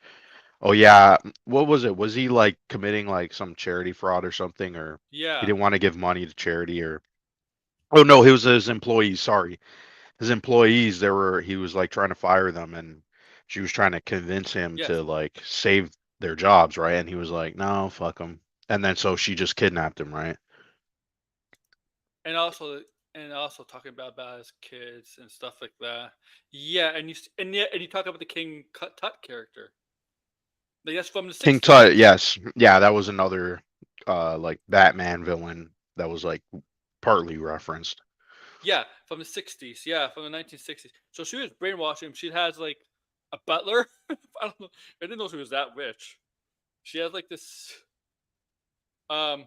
oh yeah, what was it? Was he like committing like some charity fraud or something, or he yeah, didn't want to give money to charity, or oh no, it was his employees. Sorry, his employees. He was like trying to fire them, and she was trying to convince him yes, to like save their jobs, right? And he was like, no, fuck them. And then so she just kidnapped him, right? and also talking about his kids and stuff like that. Yeah, and you talk about the King Tut character. Like that's from the King '60s. Tut, yes, yeah, that was another like Batman villain that was like partly referenced. Yeah, from the '60s. Yeah, from the 1960s. So she was brainwashing him. She has like a butler. I don't know. I didn't know she was that rich. She has like this. Um.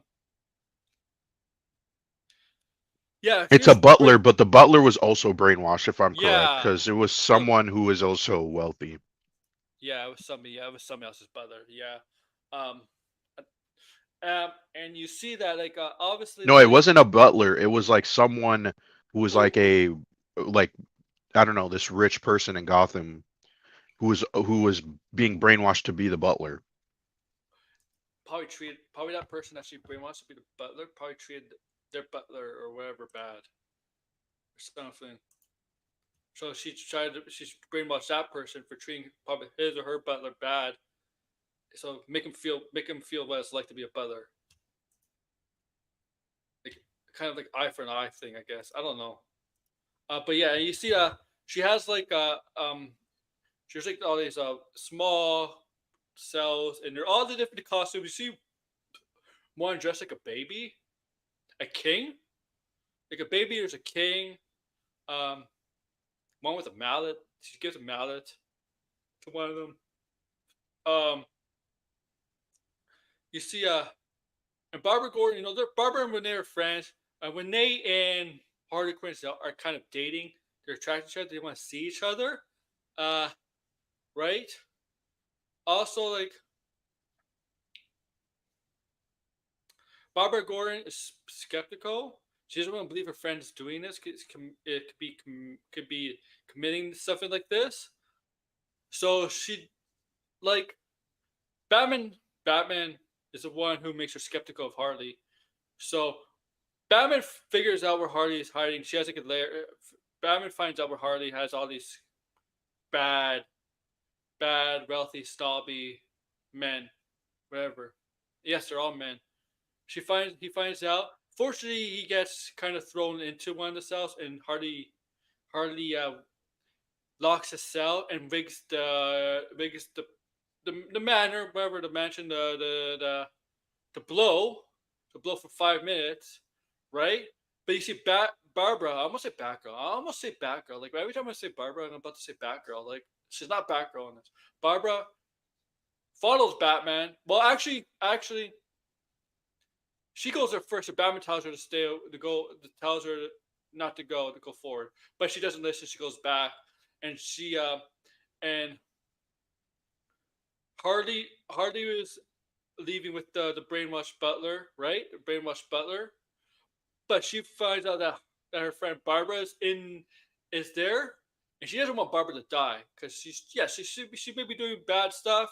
Yeah, she It's a was butler, brain. but the butler was also brainwashed, if I'm correct, Yeah. because it was So someone who was also wealthy. yeah, it was somebody. Yeah, it was somebody else's butler. Yeah. Um. And you see that like obviously No, it like wasn't a butler. It was like someone who was like like I don't know, this rich person in Gotham who was being brainwashed to be the butler. probably that person that she brainwashed to be the butler probably treated their butler or whatever bad or something. So she's brainwashed that person for treating probably his or her butler bad. So make him feel what it's like to be a butler. Like kind of like eye for an eye thing, I guess. I don't know. But yeah, you see, she has like she's like all these small cells, and they're all the different costumes. You see one dressed like a baby, a king, like a baby. There's a king. Um, one with a mallet. She gives a mallet to one of them. Um, you see, and Barbara Gordon. You know, Barbara and Renee are friends. Renee and Harley Quinn are kind of dating. They're attracted to each other. They want to see each other. Uh, right. Also, like Barbara Gordon is skeptical. She doesn't want to believe her friend is doing this. Could be committing something like this. So she like Batman. Batman is the one who makes her skeptical of Harley. So Batman figures out where Harley is hiding. She has like a layer. Batman finds out where Harley has all these bad, wealthy, snobby men. Whatever. Yes, they're all men. He finds out. Fortunately, he gets kind of thrown into one of the cells, and Harley locks his cell and rigs the manor, whatever the mansion, the blow, for 5 minutes, right? But you see, Barbara. I almost say Batgirl. I almost say Batgirl. Like every time I say Barbara, I'm about to say Batgirl. Like she's not Batgirl in this. Barbara follows Batman. Well, actually, she goes there first. And Batman tells her to stay, to go, tells her not to go forward. But she doesn't listen. She goes back, and and Harley was leaving with the brainwashed butler, right? The brainwashed butler. But she finds out that her friend Barbara is there, and she doesn't want Barbara to die because she may be doing bad stuff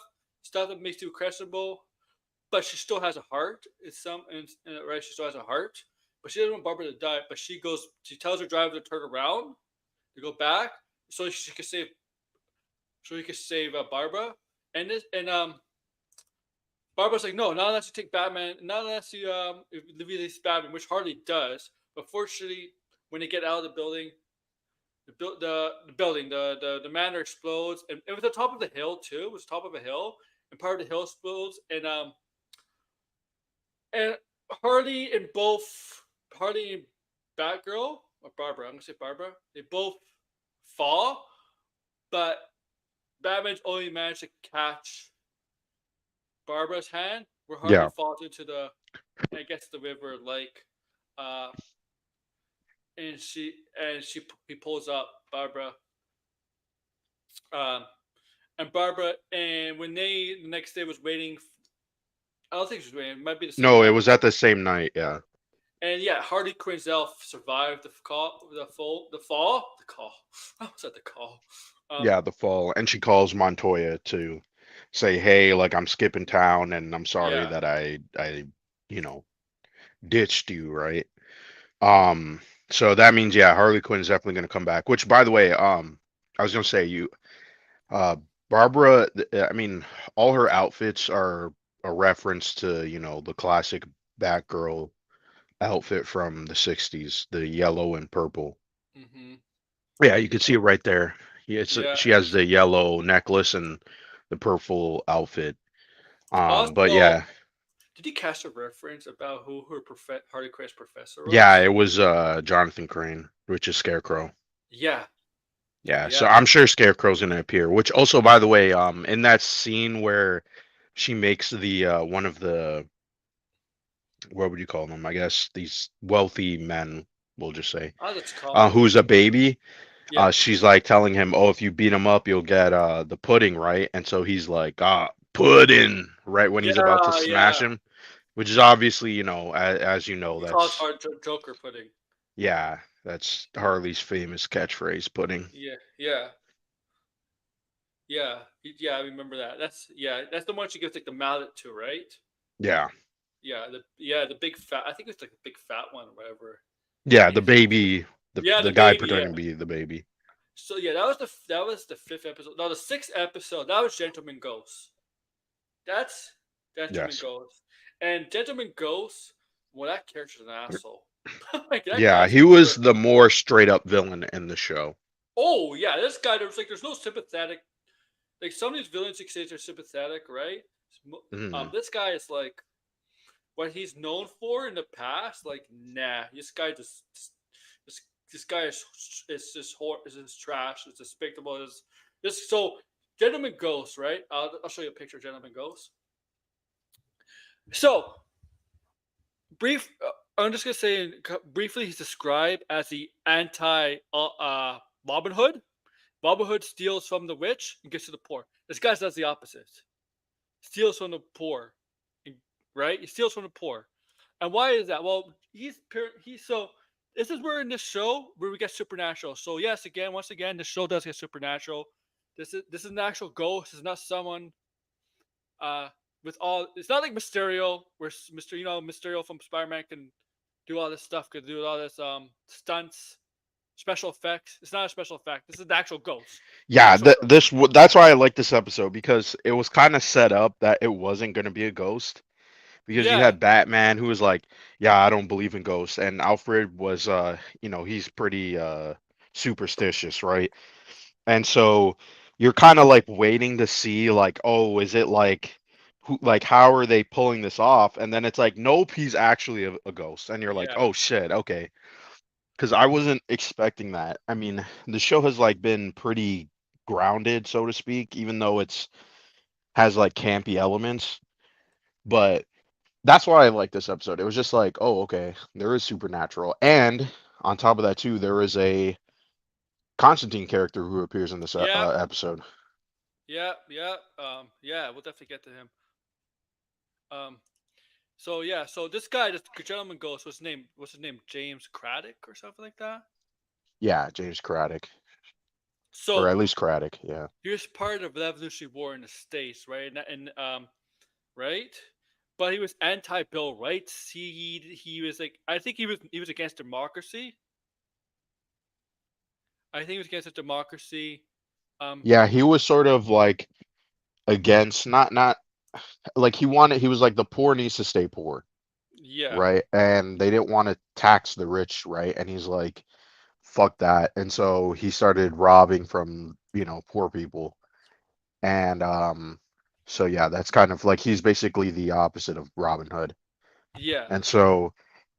that makes you questionable, but she still has a heart. Right, she still has a heart, but she doesn't want Barbara to die. But she tells her driver to turn around to go back so she can save Barbara. And Barbara's like, no, not unless you take Batman, not unless you release Batman, which Harley does. But fortunately, when they get out of the building, the manor explodes, and it was the top of the hill too. It was top of a hill, and part of the hill explodes, and Harley and Batgirl or Barbara. I'm gonna say Barbara. They both fall, but Batman's only managed to catch Barbara's hand, where Harley Yeah. falls into the, I guess, the river lake, uh, and he pulls up Barbara, um, and Barbara, and when they the next day was waiting, I don't think she was waiting. It might be the same No, it night. was at the same night. Yeah. And yeah, Harley Quinn's elf survived the fall, the call. I was at the call. Um, Yeah, the fall. And she calls Montoya to say, "Hey, like I'm skipping town and I'm sorry yeah, that I you know, ditched you, right?" hmm Um so that means yeah, Harley Quinn's definitely going to come back. Which by the way, I was going to say uh Barbara, I mean, all her outfits are a reference to, the classic Batgirl outfit from the 60s, the yellow and purple. hmm Yeah, you can see it right there. Yeah, yeah. she has the yellow necklace and the purple outfit. But Also, yeah, did you catch a reference about who her Harley Quinn's professor yeah, was? it was Jonathan Crane, which is Scarecrow. Yeah, Yeah, so yeah, I'm sure Scarecrow's gonna appear. Which also, by the way, in that scene where she makes the one of the, what would you call them? I guess these wealthy men, we'll just say, I'll just call him. who's a baby. Yeah, She's like telling him, "Oh, if you beat him up, you'll get the pudding, right?" And so he's like, pudding," right when he's about to yeah, smash yeah. him, which is obviously, as you know, He calls that's her Joker pudding. yeah, that's Harley's famous catchphrase, pudding. Yeah, yeah, yeah, yeah. I remember that. That's the one she gives like the mallet to, right? Yeah, The big fat. I think it's like the big fat one or whatever. yeah, And the he gives it to. baby, the Yeah, the the guy baby. Yeah. pretending to be the baby. So yeah, that was the fifth episode. No, the sixth episode. That was Gentleman Ghost. That's Gentleman Yes. Ghost. And Gentleman Ghost, well, that character's an asshole. Like that Yeah, guy's he was weird. the more straight up villain in the show. Oh yeah, this guy. There's no sympathetic. Like some of these villains you say are sympathetic, right? Hmm. This guy is like what he's known for in the past. Like nah, this, this guy is just trash. It's despicable. It's this so Gentleman Ghost, right? I'll show you a picture of Gentleman Ghost. So brief. I'm just gonna say briefly. He's described as the anti Robin Hood. Robin Hood steals from the rich and gives to the poor. This guy does the opposite. Steals from the poor, right? He steals from the poor. And why is that? Well, he's so. This is where in this show where we get supernatural. So yes, once again, the show does get supernatural. This is an actual ghost. It's not someone uh with all. It's not like Mysterio, where Mysterio from Spider-Man can do all this stuff, could do all this stunts, special effects. It's not a special effect. This is the actual ghost, the Yeah, actual ghost. that's why I like this episode because it was kind of set up that it wasn't going to be a ghost because you Yeah, had Batman who was like, "Yeah, I don't believe in ghosts," and Alfred was, he's pretty superstitious, right? And so you're kind of like waiting to see like, oh, is it like like how are they pulling this off? And then it's like, nope, he's actually a ghost, and you're like, yeah, oh shit, okay, because I wasn't expecting that. I mean, the show has like been pretty grounded, so to speak, even though it's has like campy elements, but that's why I like this episode. It was just like, oh, okay, there is supernatural, and on top of that too, there is a Constantine character who appears in this yeah, episode. yeah. Yeah, we'll definitely get to him. Um, so yeah, so this gentleman ghost, what's his name, James Craddock or something like that. Yeah, James Craddock, or So at least Craddock. Yeah, he was part of the Revolutionary War in the States, right? And right, but he was anti-Bill rights. He was like, I think he was against democracy. I think he was against democracy. Um, yeah, he was sort of like against, not like he was like the poor needs to stay poor, yeah, right? And they didn't want to tax the rich, right? And he's like, fuck that. And so he started robbing from, poor people. And so yeah, that's kind of like he's basically the opposite of Robin Hood. yeah, And so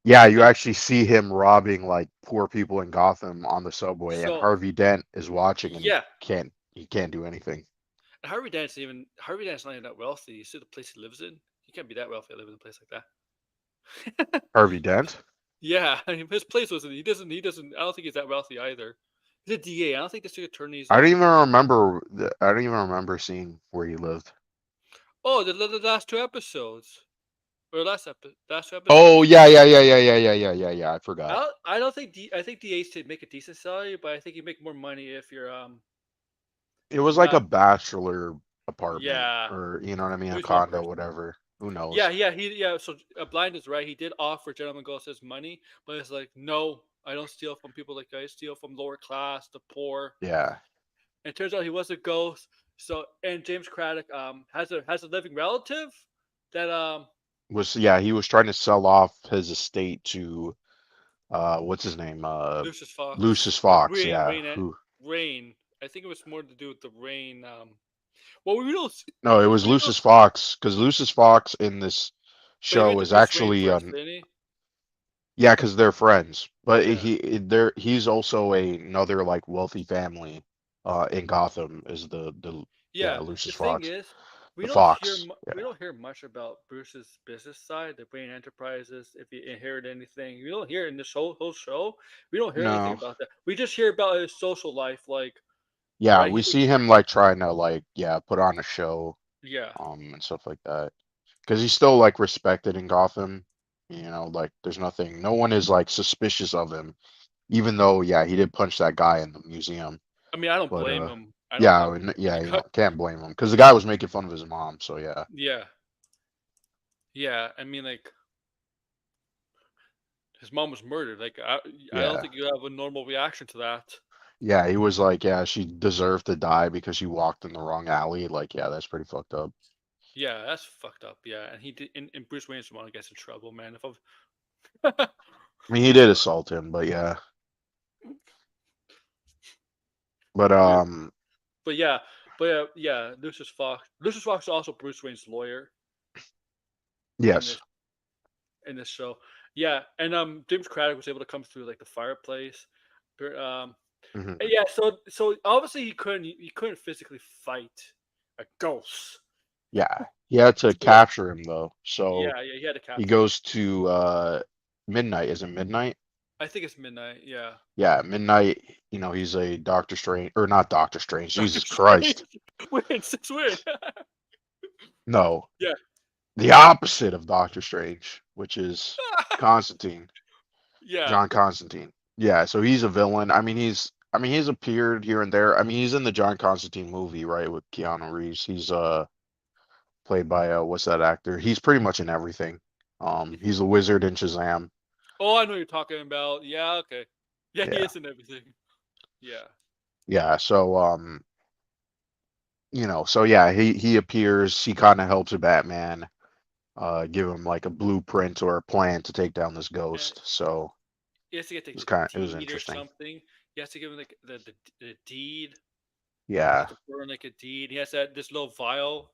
Yeah, And you then actually see him robbing like poor people in Gotham on the subway, and so Harvey Dent is watching, and yeah, he can't do anything. and Harvey Dent's not even that wealthy. You see the place he lives in? He can't be that wealthy to live in a place like that. Harvey Dent? Yeah, I mean, his place wasn't. He doesn't. I don't think he's that wealthy either. He's a DA. I don't think the district attorney's I don't like. even remember. I don't even remember seeing where he lived. Oh, the last two episodes or last two Oh episodes. yeah, yeah, yeah, yeah, yeah, yeah, yeah, yeah, yeah. I forgot. I don't think I think DAs should make a decent salary, but I think you make more money if you're It was like not. a bachelor apartment, Yeah, or you know what I mean, it a was one condo, person. whatever. Who knows? Yeah. So Blind is right. He did offer Gentleman Ghost his money, but it's like no, I don't steal from people like I steal from lower class, the poor. Yeah. And it turns out he was a ghost. So and James Craddock has a living relative that He was trying to sell off his estate to what's his name? Lucius Fox Lucius or Fox, yeah. Who Rain. I think it was more to do with the rain. Well, we don't No, it was we don't. Lucius Fox, because Lucius Fox in this But he went show to is Bruce Wayne actually first, didn't he? yeah, because they're friends. But Yeah, he's also another like wealthy family in Gotham is yeah, yeah. The Lucius thing Fox. is, The Fox. we Yeah. don't hear much about Bruce's business side, the Wayne Enterprises. If he inherited anything, we don't hear in this whole show. We don't hear anything No. about that. We just hear about his social life, like Yeah, right. we see him like trying to like yeah, put on a show Yeah. and stuff like that. Because he's still like respected in Gotham. You know, like there's nothing, no one is like suspicious of him, even though yeah, he did punch that guy in the museum. I mean, I don't But blame him. I don't yeah, blame him yeah, you because know, can't blame him because the guy was making fun of his mom. So yeah, yeah, yeah. I mean, like his mom was murdered. Like I don't yeah, think you have a normal reaction to that. yeah. He was like, yeah, she deserved to die because she walked in the wrong alley. Like, yeah, that's pretty fucked up. Yeah, that's fucked up. Yeah, and he did. And Bruce Wayne's the one who gets in trouble, man. If I'm, I mean, he did assault him, but yeah, but yeah, but yeah, yeah. Lucius Fox. Lucius Fox is also Bruce Wayne's lawyer in yes, this in this show. Yeah, and James Craddock was able to come through like the fireplace. Um, hmm and yeah, so obviously he couldn't physically fight a ghost. yeah. He had to So capture him though, so yeah, he had to he capture him. goes to Midnight. Is it Midnight? I think it's midnight. Yeah, Yeah, Midnight. You know, he's a Doctor Strange, or not Doctor Strange. Doctor Jesus Strange Christ. wins. Six win. No, Yeah, the opposite of Doctor Strange, which is Constantine, yeah. John Constantine. Yeah, so he's a villain. I mean he's appeared here and there. I mean he's in the John Constantine movie, right, with Keanu Reeves. He's played by what's that actor? He's pretty much in everything. He's a wizard in Shazam. Oh, I know what you're talking about. Yeah, okay. Yeah, he Yeah. is in everything. Yeah. Yeah, so you know, so yeah, he appears, he kind of helps a Batman give him like a blueprint or a plan to take down this And ghost. So he has to get it was like the kind of, it was deed or interesting. something. He has to give him like the deed. He has Yeah. to burn like a deed. He has that this little vial.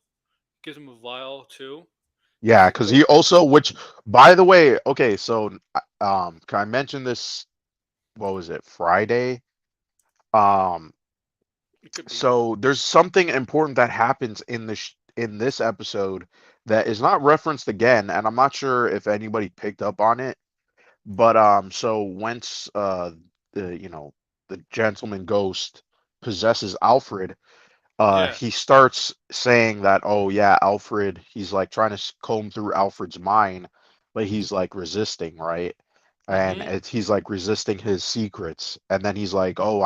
Gives him a vial too. This is Yeah, a because ghost. he also, which, by the way, okay, so can I mention this? What was it, Friday? Um, It could be. so there's something important that happens in in this episode that is not referenced again, and I'm not sure if anybody picked up on it. But so once the you know the gentleman ghost possesses Alfred, Yeah. he starts saying that, oh yeah, Alfred, he's like trying to comb through Alfred's mind, but he's like resisting, right? And Mm-hmm. he's like resisting his secrets. And then he's like, oh,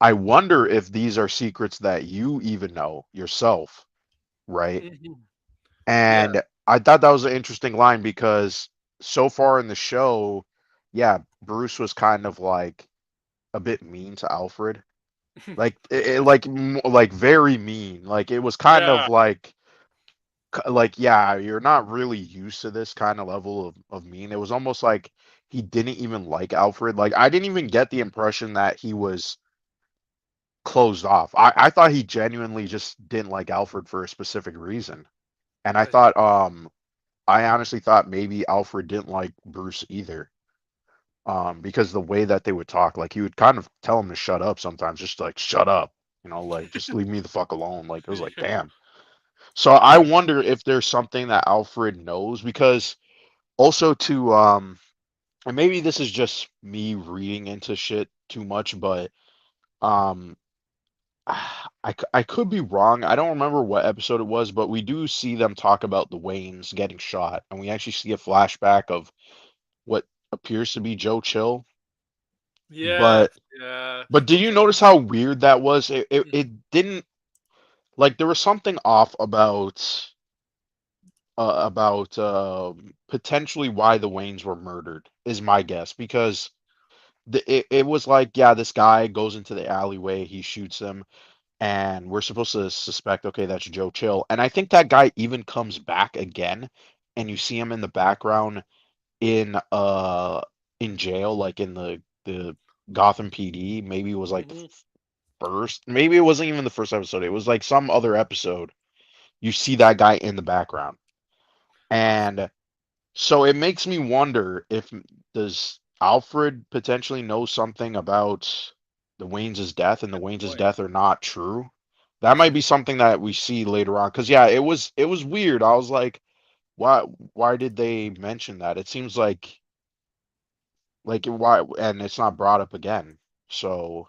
I wonder if these are secrets that you even know yourself, right? Mm-hmm. Yeah. And I thought that was an interesting line because so far in the show, yeah, Bruce was kind of like a bit mean to Alfred, like like very mean. Like it was kind of Yeah. like like yeah, you're not really used to this kind of level of mean. It was almost like he didn't even like Alfred. Like I didn't even get the impression that he was closed off. I thought he genuinely just didn't like Alfred for a specific reason. And I Because he thought was I honestly thought maybe Alfred didn't like Bruce either. Because the way that they would talk, like he would kind of tell him to shut up sometimes, just like shut up, like just leave me the fuck alone. Like it was like, Yeah. damn. So I wonder if there's something that Alfred knows because also to and maybe this is just me reading into shit too much, but um I could be wrong. I don't remember what episode it was, but we do see them talk about the Waynes getting shot, and we actually see a flashback of what appears to be Joe Chill. Yes, But yeah. but did you notice how weird that was? It didn't like there was something off about potentially why the Waynes were murdered, is my guess, because it was like, yeah, this guy goes into the alleyway, he shoots him, and we're supposed to suspect, okay, that's Joe Chill. And I think that guy even comes back again, and you see him in the background in in jail, like in the Gotham PD. Maybe it was like the Hmm. first, maybe it wasn't even the first episode. It was like some other episode. You see that guy in the background. And so it makes me wonder if does Alfred potentially know something about the Waynes' death and the Good Waynes' point. death are not true. That might be something that we see later on. Because yeah, it was weird. I was like, why did they mention that? It seems like why, and it's not brought up again. So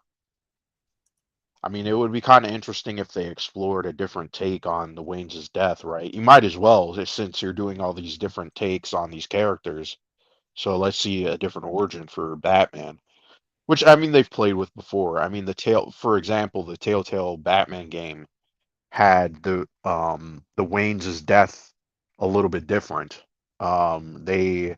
I mean, it would be kind of interesting if they explored a different take on the Waynes' death, right? You might as well, since you're doing all these different takes on these characters. So let's see a different origin for Batman, which I mean they've played with before. I mean for example, the Telltale Batman game had the Waynes' death a little bit different. They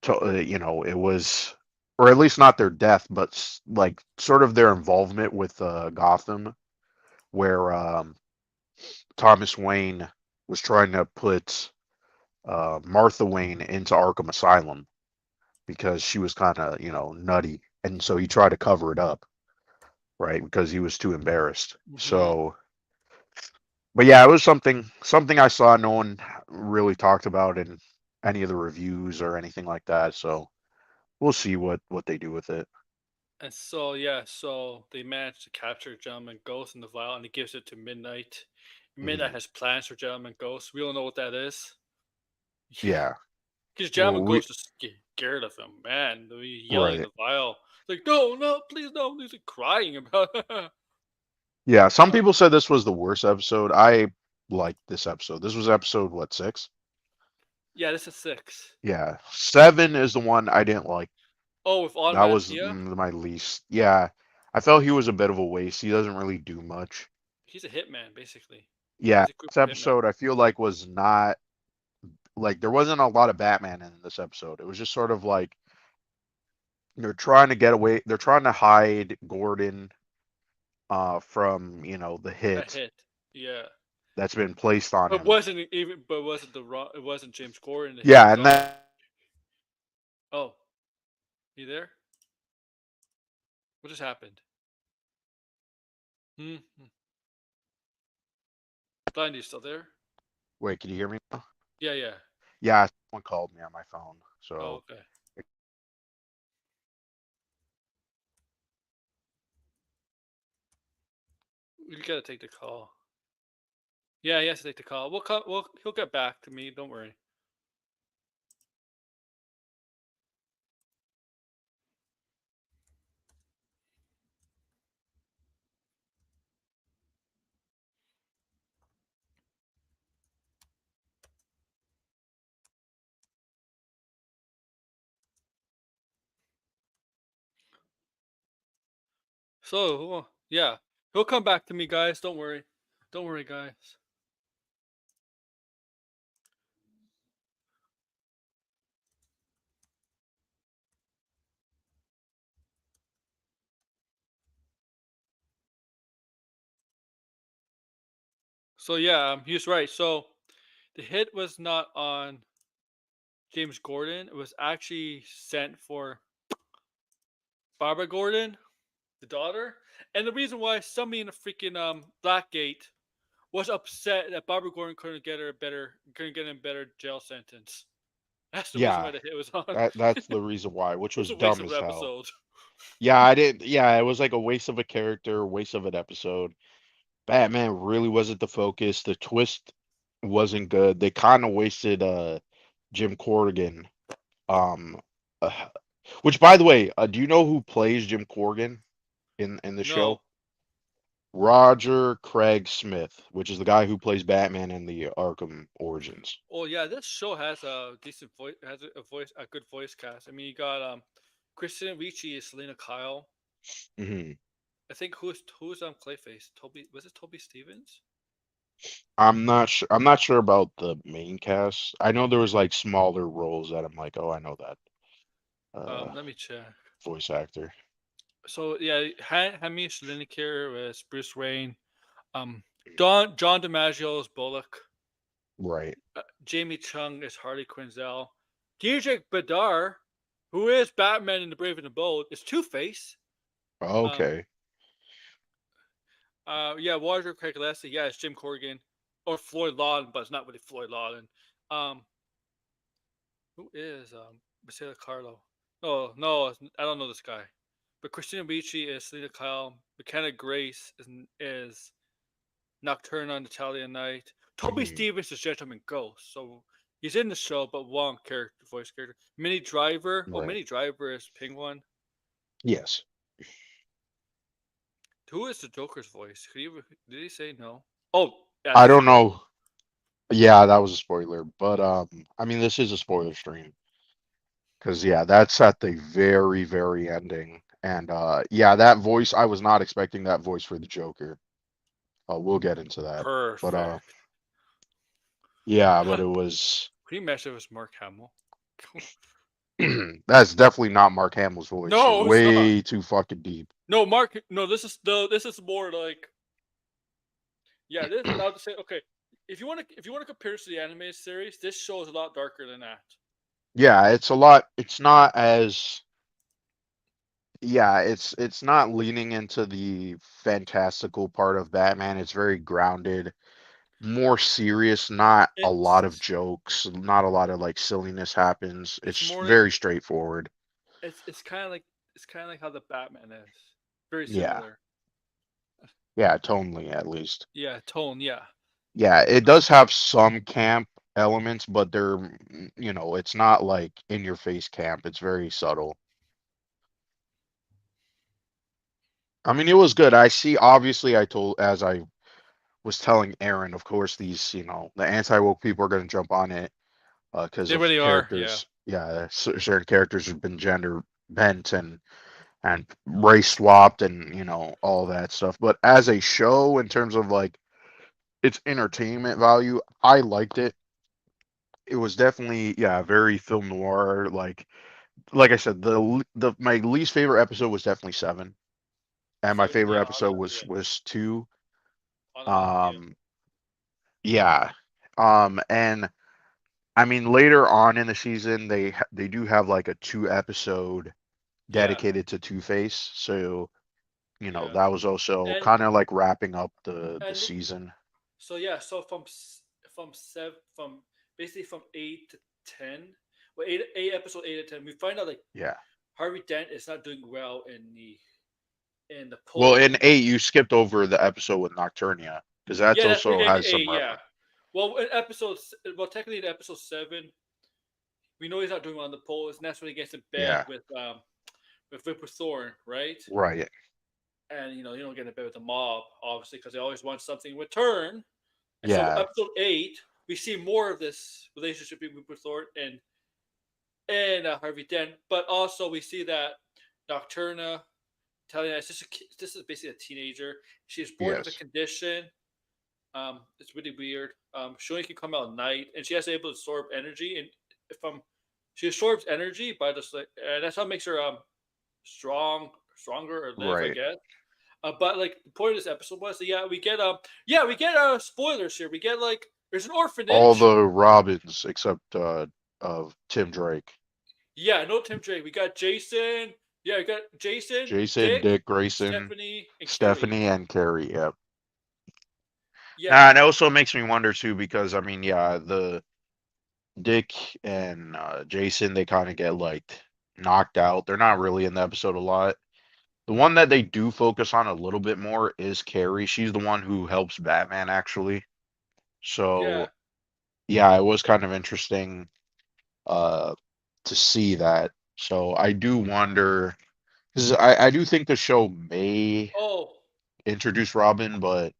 it was, or at least not their death, but like sort of their involvement with Gotham, where Thomas Wayne was trying to put Martha Wayne into Arkham Asylum because she was kind of, nutty. And so he tried to cover it up, right? Because he was too embarrassed. Hmm. So, but yeah, it was something I saw no one really talked about in any of the reviews or anything like that. So we'll see what they do with it. And so yeah, so they managed to capture Gentleman Ghost in the vial, and he gives it to Midnight. Midnight Mhm. has plans for Gentleman Ghost. We don't know what that is. Yeah. Because Well, Gentleman Ghost is scared of him, man. He's yelling in right. the vial, like, no, no, please, no. He's like crying about it. Yeah. Some people said this was the worst episode. I liked this episode. This was episode what, 6? Yeah, this is 6. Yeah. 7 is the one I didn't like. Oh, with That was Onomatopoeia? my least. Yeah, I felt he was a bit of a waste. He doesn't really do much. He's a hitman, basically. Yeah, He's a group this of hitmen. episode I feel like was not like there wasn't a lot of Batman in this episode. It was just sort of like they're trying to get away. They're trying to hide Gordon from, the A hit hit. Yeah. that's been placed on him. Wasn't the wrong, it wasn't James Gordon the hit, it Yeah, was and all. then Oh, you there? What just happened? Hmm. Blind, you still there? wait, can you hear me now? Yeah, yeah. Yeah, someone called me on my phone. Oh, So okay. You gotta take the call. Yeah, he has to take the call. We'll call. Well, he'll get back to me. Don't worry. So, yeah, he'll come back to me, guys. Don't worry. Don't worry, guys. So yeah, he was right. So the hit was not on James Gordon. It was actually sent for Barbara Gordon, the daughter. And the reason why somebody in the freaking Blackgate was upset that Barbara Gordon couldn't get a better jail sentence. That's the reason why Yeah, the hit was on. that's the reason why, which It was was a waste dumb of as an hell. episode. Yeah, I didn't. Yeah, it was like a waste of a character, waste of an episode. Batman really wasn't the focus. The twist wasn't good. They kind of wasted Jim Corrigan. Um, uh, which by the way, do you know who plays Jim Corrigan in the show? No. Roger Craig Smith, which is the guy who plays Batman in the Arkham Origins. Oh yeah, this show has a decent voice. Has a good voice cast. I mean, you got Kristen Ricci is Selena Kyle. Hmm. I think who's Clayface? Toby, was it Toby Stevens? I'm not sure. I'm not sure about the main cast. I know there was like smaller roles that I'm like, oh, I know that Let me check. voice actor. So yeah, Hamish Lineker was Bruce Wayne. John DiMaggio is Bullock. Right. Jamie Chung is Harley Quinzel. Deirdre Badar, who is Batman in The Brave and the Bold, is Two Face. Um, Okay. yeah, Walter Craig Leslie, yeah, it's Jim Corrigan or Floyd Lawton, but it's not really Floyd Lawton. Um, who is Marcela Carlo? Oh no, I don't know this guy. But Christina Ricci is Selena Kyle. McKenna Grace is Nocturna and Italian Night. Toby Hmm. Stevens is Gentleman Ghost, so he's in the show, but one voice character. Minnie Driver. Oh, Right. Minnie Driver is Penguin. Yes. Who is the Joker's voice? Did he say no? Oh, that's I a don't spoiler. know. Yeah, that was a spoiler, but I mean, this is a spoiler stream because yeah, that's at the very, very ending, and yeah, that voice. I was not expecting that voice for the Joker. We'll get into that, but Perfect. yeah, but Can it was. you imagine if it was Mark Hamill? That's definitely not Mark Hamill's voice. No, it's not. Way too fucking deep. No, Mark. No, this is more like yeah. This I'll just say okay. If you want to compare this to the animated series, this show is a lot darker than that. Yeah, it's a lot. It's not as. Yeah, it's not leaning into the fantastical part of Batman. It's very grounded, more serious, not a lot of It's jokes, not a lot of like silliness happens. it's It's more like very straightforward. it's kind of like how the Batman is. Very Yeah. similar. Yeah, tonally at least. Yeah, tone. Yeah. Yeah, it does have some camp elements, but they're, it's not like in your face camp. It's very subtle. I mean, it was good. I see, obviously, as I was telling Aaron, of course, the anti-woke people are going to jump on it because They of really are. Yeah. characters. Yeah, certain characters have been gender bent and race swapped and all that stuff. But as a show, in terms of like its entertainment value, I liked it. It was definitely, yeah, very film noir. Like I said, the my least favorite episode was definitely 7, and my So yeah, favorite I'll episode agree. was 2. I'll yeah. Um, yeah. And I mean, later on in the season, they do have like a 2 episode Yeah. dedicated to Two Face. So, Yeah. that was also And kind of like wrapping up the and season. so yeah. So from basically from 8 to 10, well eight episode 8 to 10, we find out like Yeah. Harvey Dent is not doing well in the Well, in poll. 8, you skipped over the episode with Nocturnia because that's Yeah, that's also in has some eight. Yeah. reference. Well, technically in episode 7, we know he's not doing well in the polls, and that's when he gets in bed Yeah. with Ripper Thorne, right? Right. And you don't get in bed with the mob, obviously, because they always want something in return. And so Yeah. episode 8, we see more of this relationship between Ripper Thorne and Harvey Dent, but also we see that Nocturna, telling us this is basically a teenager. She is born with a Yes. condition. It's really weird. She only can come out at night, and she has to able to absorb energy. And if she absorbs energy by just like, and that's how it makes her stronger or live, I Right. guess. But like the point of this episode was, that, we get spoilers here. We get like there's an All orphanage. the Robins except of Tim Drake. Yeah, no Tim Drake. We got Jason. Yeah, we got Jason, Jason, Dick, Dick Grayson, Stephanie, and Carrie. Stephanie, and Carrie. Yep. Yeah, Nah, and it also makes me wonder too because I mean, yeah, the Dick and Jason they kind of get like knocked out. They're not really in the episode a lot. The one that they do focus on a little bit more is Carrie. She's the one who helps Batman actually. yeah. So yeah, it was kind of interesting uh to see that. So I do wonder because I do think the show may Oh, introduce Robin, but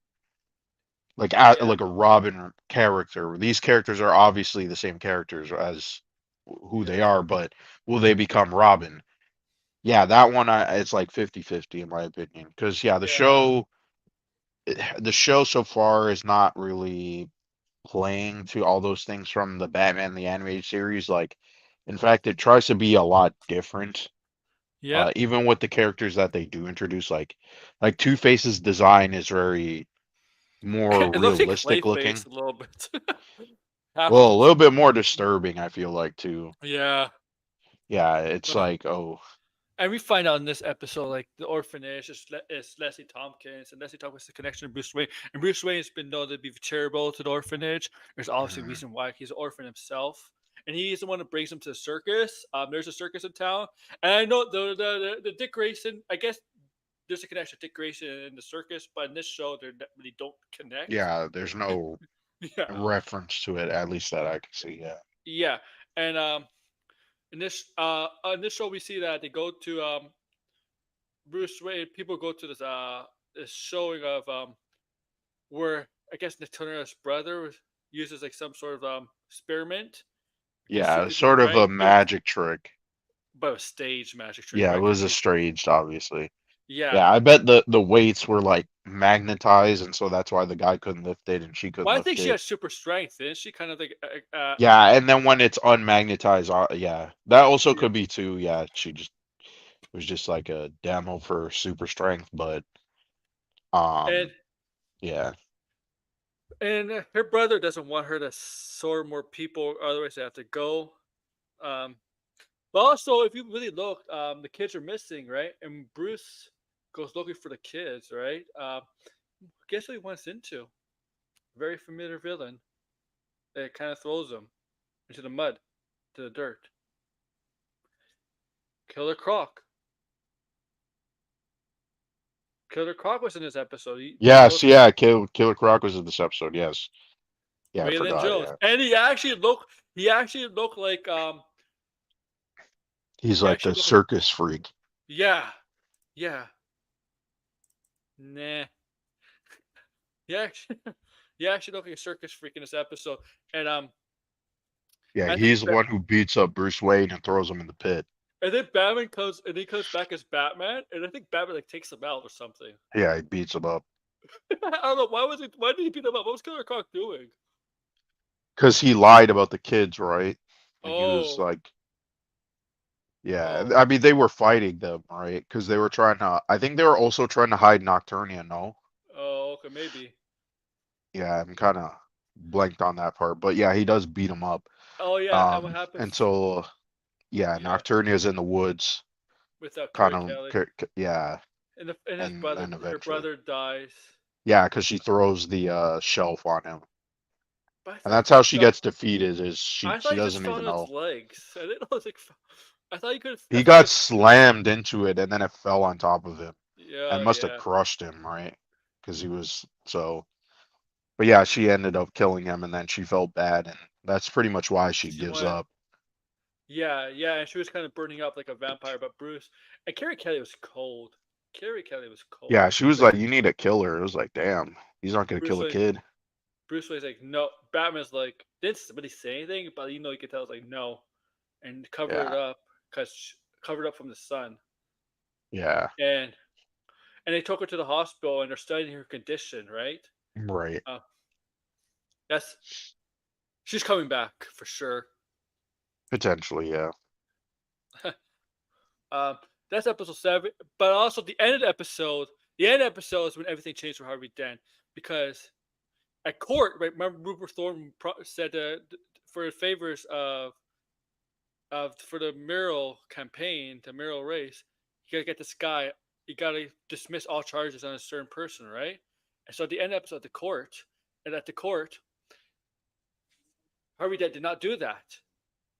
like yeah, like a Robin character. These characters are obviously the same characters as who they yeah, are, but will they become Robin? Yeah, that one it's like 50-50 in my opinion. Because yeah, yeah, the show so far is not really playing to all those things from the Batman the animated series. Like, in fact, it tries to be a lot different. yeah. Even with the characters that they do introduce, like Two Face's design is very more It looks like realistic Clayface looking. a little bit. Half of Well, a those. little bit more disturbing, I feel like too. Yeah. Yeah, it's Ugh. like, oh, And we find out in this episode, like the orphanage is Leslie Tompkins, and Leslie Tompkins' the connection to Bruce Wayne, and Bruce Wayne has been known to be terrible to the orphanage. There's obviously a mhm, reason why he's an orphan himself, and he's the one that brings him to the circus. There's a circus in town, and I know the Dick Grayson. I guess there's a connection to Dick Grayson and the circus, but in this show they really don't connect. yeah, there's no Yeah, reference to it, at least that I can see. Yeah, yeah, and in this show we see that they go to Bruce Wayne. People go to this showing of where I guess Natana's brother uses like some sort of experiment. He's yeah, super it's sort of a strength, magic trick. but a stage magic trick, Yeah, it right? was Because estranged, obviously. yeah. Yeah, I bet the weights were like magnetized, and so that's why the guy couldn't lift it and she couldn't Well, I lift think she it. has super strength, isn't she? Kind of like Yeah, and then when it's unmagnetized, yeah, that also yeah. could be too. Yeah, she just was just like a demo for super strength, but And yeah, her brother doesn't want her to sword more people, otherwise they have to go. Um, but also, if you really look, the kids are missing, right? And Bruce goes looking for the kids, right? Guess what he wants into? Very familiar villain that kind of throws him into the mud, to the dirt. Killer Croc. Killer Croc was in this episode. He yes, goes yeah. Killer Croc was in this episode. Yes, yeah, I Waylon forgot. Jones, Yeah, and he actually looked like he's he like actually the looked like circus freak. yeah, yeah, nah. He actually he actually looked like a circus freak in this episode, and Yeah, I think he's the one who beats up Bruce Wayne and throws him in the pit. and then Batman comes and he comes back as Batman, and I think Batman like takes him out or something. Yeah, he beats him up I don't know why did he beat him up? What was Killer Croc doing? because he lied about the kids, right? And he was Oh, like, yeah, oh, I mean, they were fighting them, right? Because they were trying to. I think they were also trying to hide Nocturnia. No, oh, okay, maybe. yeah, I'm kind of blanked on that part, but yeah, he does beat him up. Oh yeah, and what And happens? so yeah, Yeah, Nocturnia's in the woods, without kind Carrie of, Kelly yeah, and his and brother, then her eventually, brother dies. yeah, because she throws the shelf on him, But I and thought he that's how just she fell. gets defeated. Is she? I thought She he just doesn't fell even on his know. legs. I didn't know. It was like, I thought he could. I He thought he got could. slammed into it, and then it fell on top of him, and Yeah, must have yeah. crushed him, right? Because he was so. But yeah, she ended up killing him, and then she felt bad, and that's pretty much why she She gives went. up. Yeah, yeah, and she was kind of burning up like a vampire. But Bruce and Carrie Kelly was cold. Carrie Kelly was Yeah, cold. she was like, "You need to kill her." It was like, "Damn, he's not gonna Bruce kill a Wayne. kid." Bruce Wayne's like, no. Batman's like, didn't somebody say anything? But you could tell it's like no, and cover it Yeah, up because covered up from the sun. yeah, And they took her to the hospital and they're studying her condition. Right. right. Uh, that's she's coming back for sure. Potentially, yeah. Um, that's episode 7. But also the end of the episode. The end of the episode is when everything changed for Harvey Dent because at court, right? Remember Rupert Thornton said for favors for the mural campaign, the mural race, you gotta get this guy. You gotta dismiss all charges on a certain person, right? And so at the end of the episode, the court, and at the court, Harvey Dent did not do that.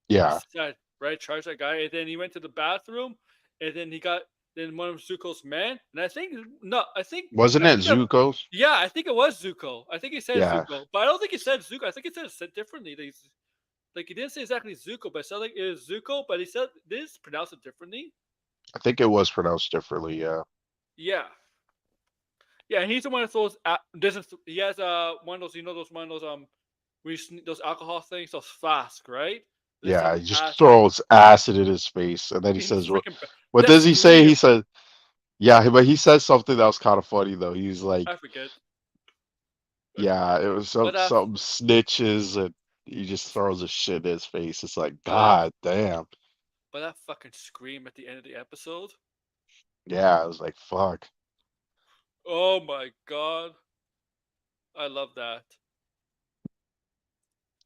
He Yeah. said, right, charge that guy, and then he went to the bathroom, and then he got then one of Zuko's men, and I think no, Wasn't I it think that Zuko's? yeah, I think it was Zuko. I think he said Yeah. Zuko, but I don't think he said Zuko. I think he said it differently. Like he didn't say exactly Zuko, but it sounded like it was Zuko, but he said this pronounced it differently. I think it was pronounced differently, yeah. Yeah, yeah, and he's the one that throws. Doesn't he has one of those those one of those those alcohol things, those flasks, right? They send Yeah, the he just acid. throws acid in his face, and then he He's says, freaking what that does he say? He scream. said, yeah, but he says something that was kind of funny though. He's like, I forget. yeah, it was But some snitches, and he just throws a shit in his face. It's like, but that God damn. but that fucking scream at the end of the episode. Yeah, I was like, fuck. Oh my god, I love that.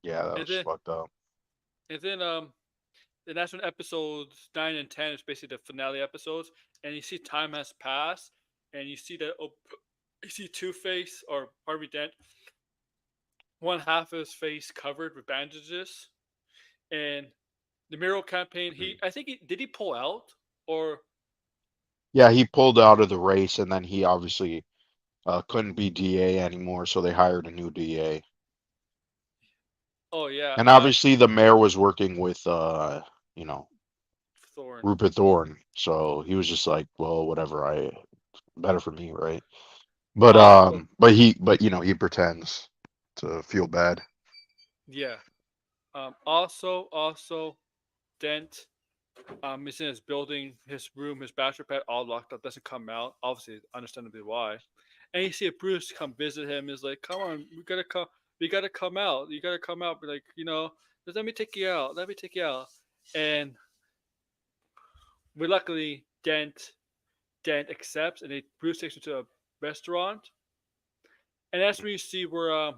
Yeah, that And was then fucked up. and then then that's when episodes 9 and 10 is basically the finale episodes, and you see time has passed, and you see that you see Two Face or Harvey Dent, one half of his face covered with bandages, and the mural campaign. Mhm. I think did he pull out or Yeah, he pulled out of the race, and then he obviously couldn't be DA anymore, so they hired a new DA. oh yeah, And obviously the mayor was working with you know, Thorn. Rupert Thorne, so he was just like, well, whatever, better for me, right? Also, But you know, he pretends to feel bad. yeah. Also, Dent is in his building, his room, his bachelor pad, all locked up. Doesn't come out. Obviously, understandably why. And you see Bruce come visit him. Is like, come on, we gotta come. We gotta come out. You gotta come out. But like, just let me take you out. Let me take you out. And we luckily Dent accepts, and Bruce takes him to a restaurant. And that's when you see where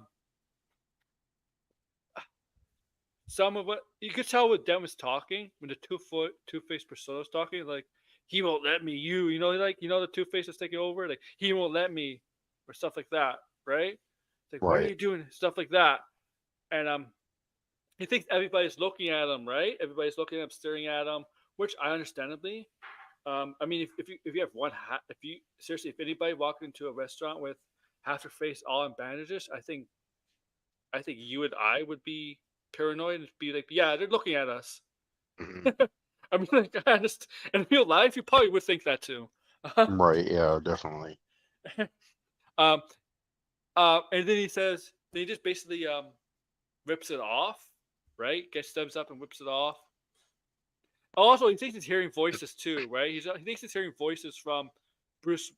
some of what you could tell when Dent was talking, when the Two Face persona was talking, like he won't let me. The Two Face is taking over, like he won't let me, or stuff like that, right? It's like, why are Right. you doing stuff like that? And he thinks everybody's looking at him, right? Everybody's looking at him, staring at him, which I understandably. I mean, if you have one hat, if you seriously, if anybody walked into a restaurant with half their face all in bandages, I think you and I would be paranoid and be like, yeah, they're looking at us. Mhm. I mean, like, I just in real life, you probably would think that too. Right, yeah, definitely. um, and then he says, then he just basically rips it off, right? Gets steps up and whips it off. Also, he thinks he's hearing voices too, right? He thinks he's hearing voices from Bruce,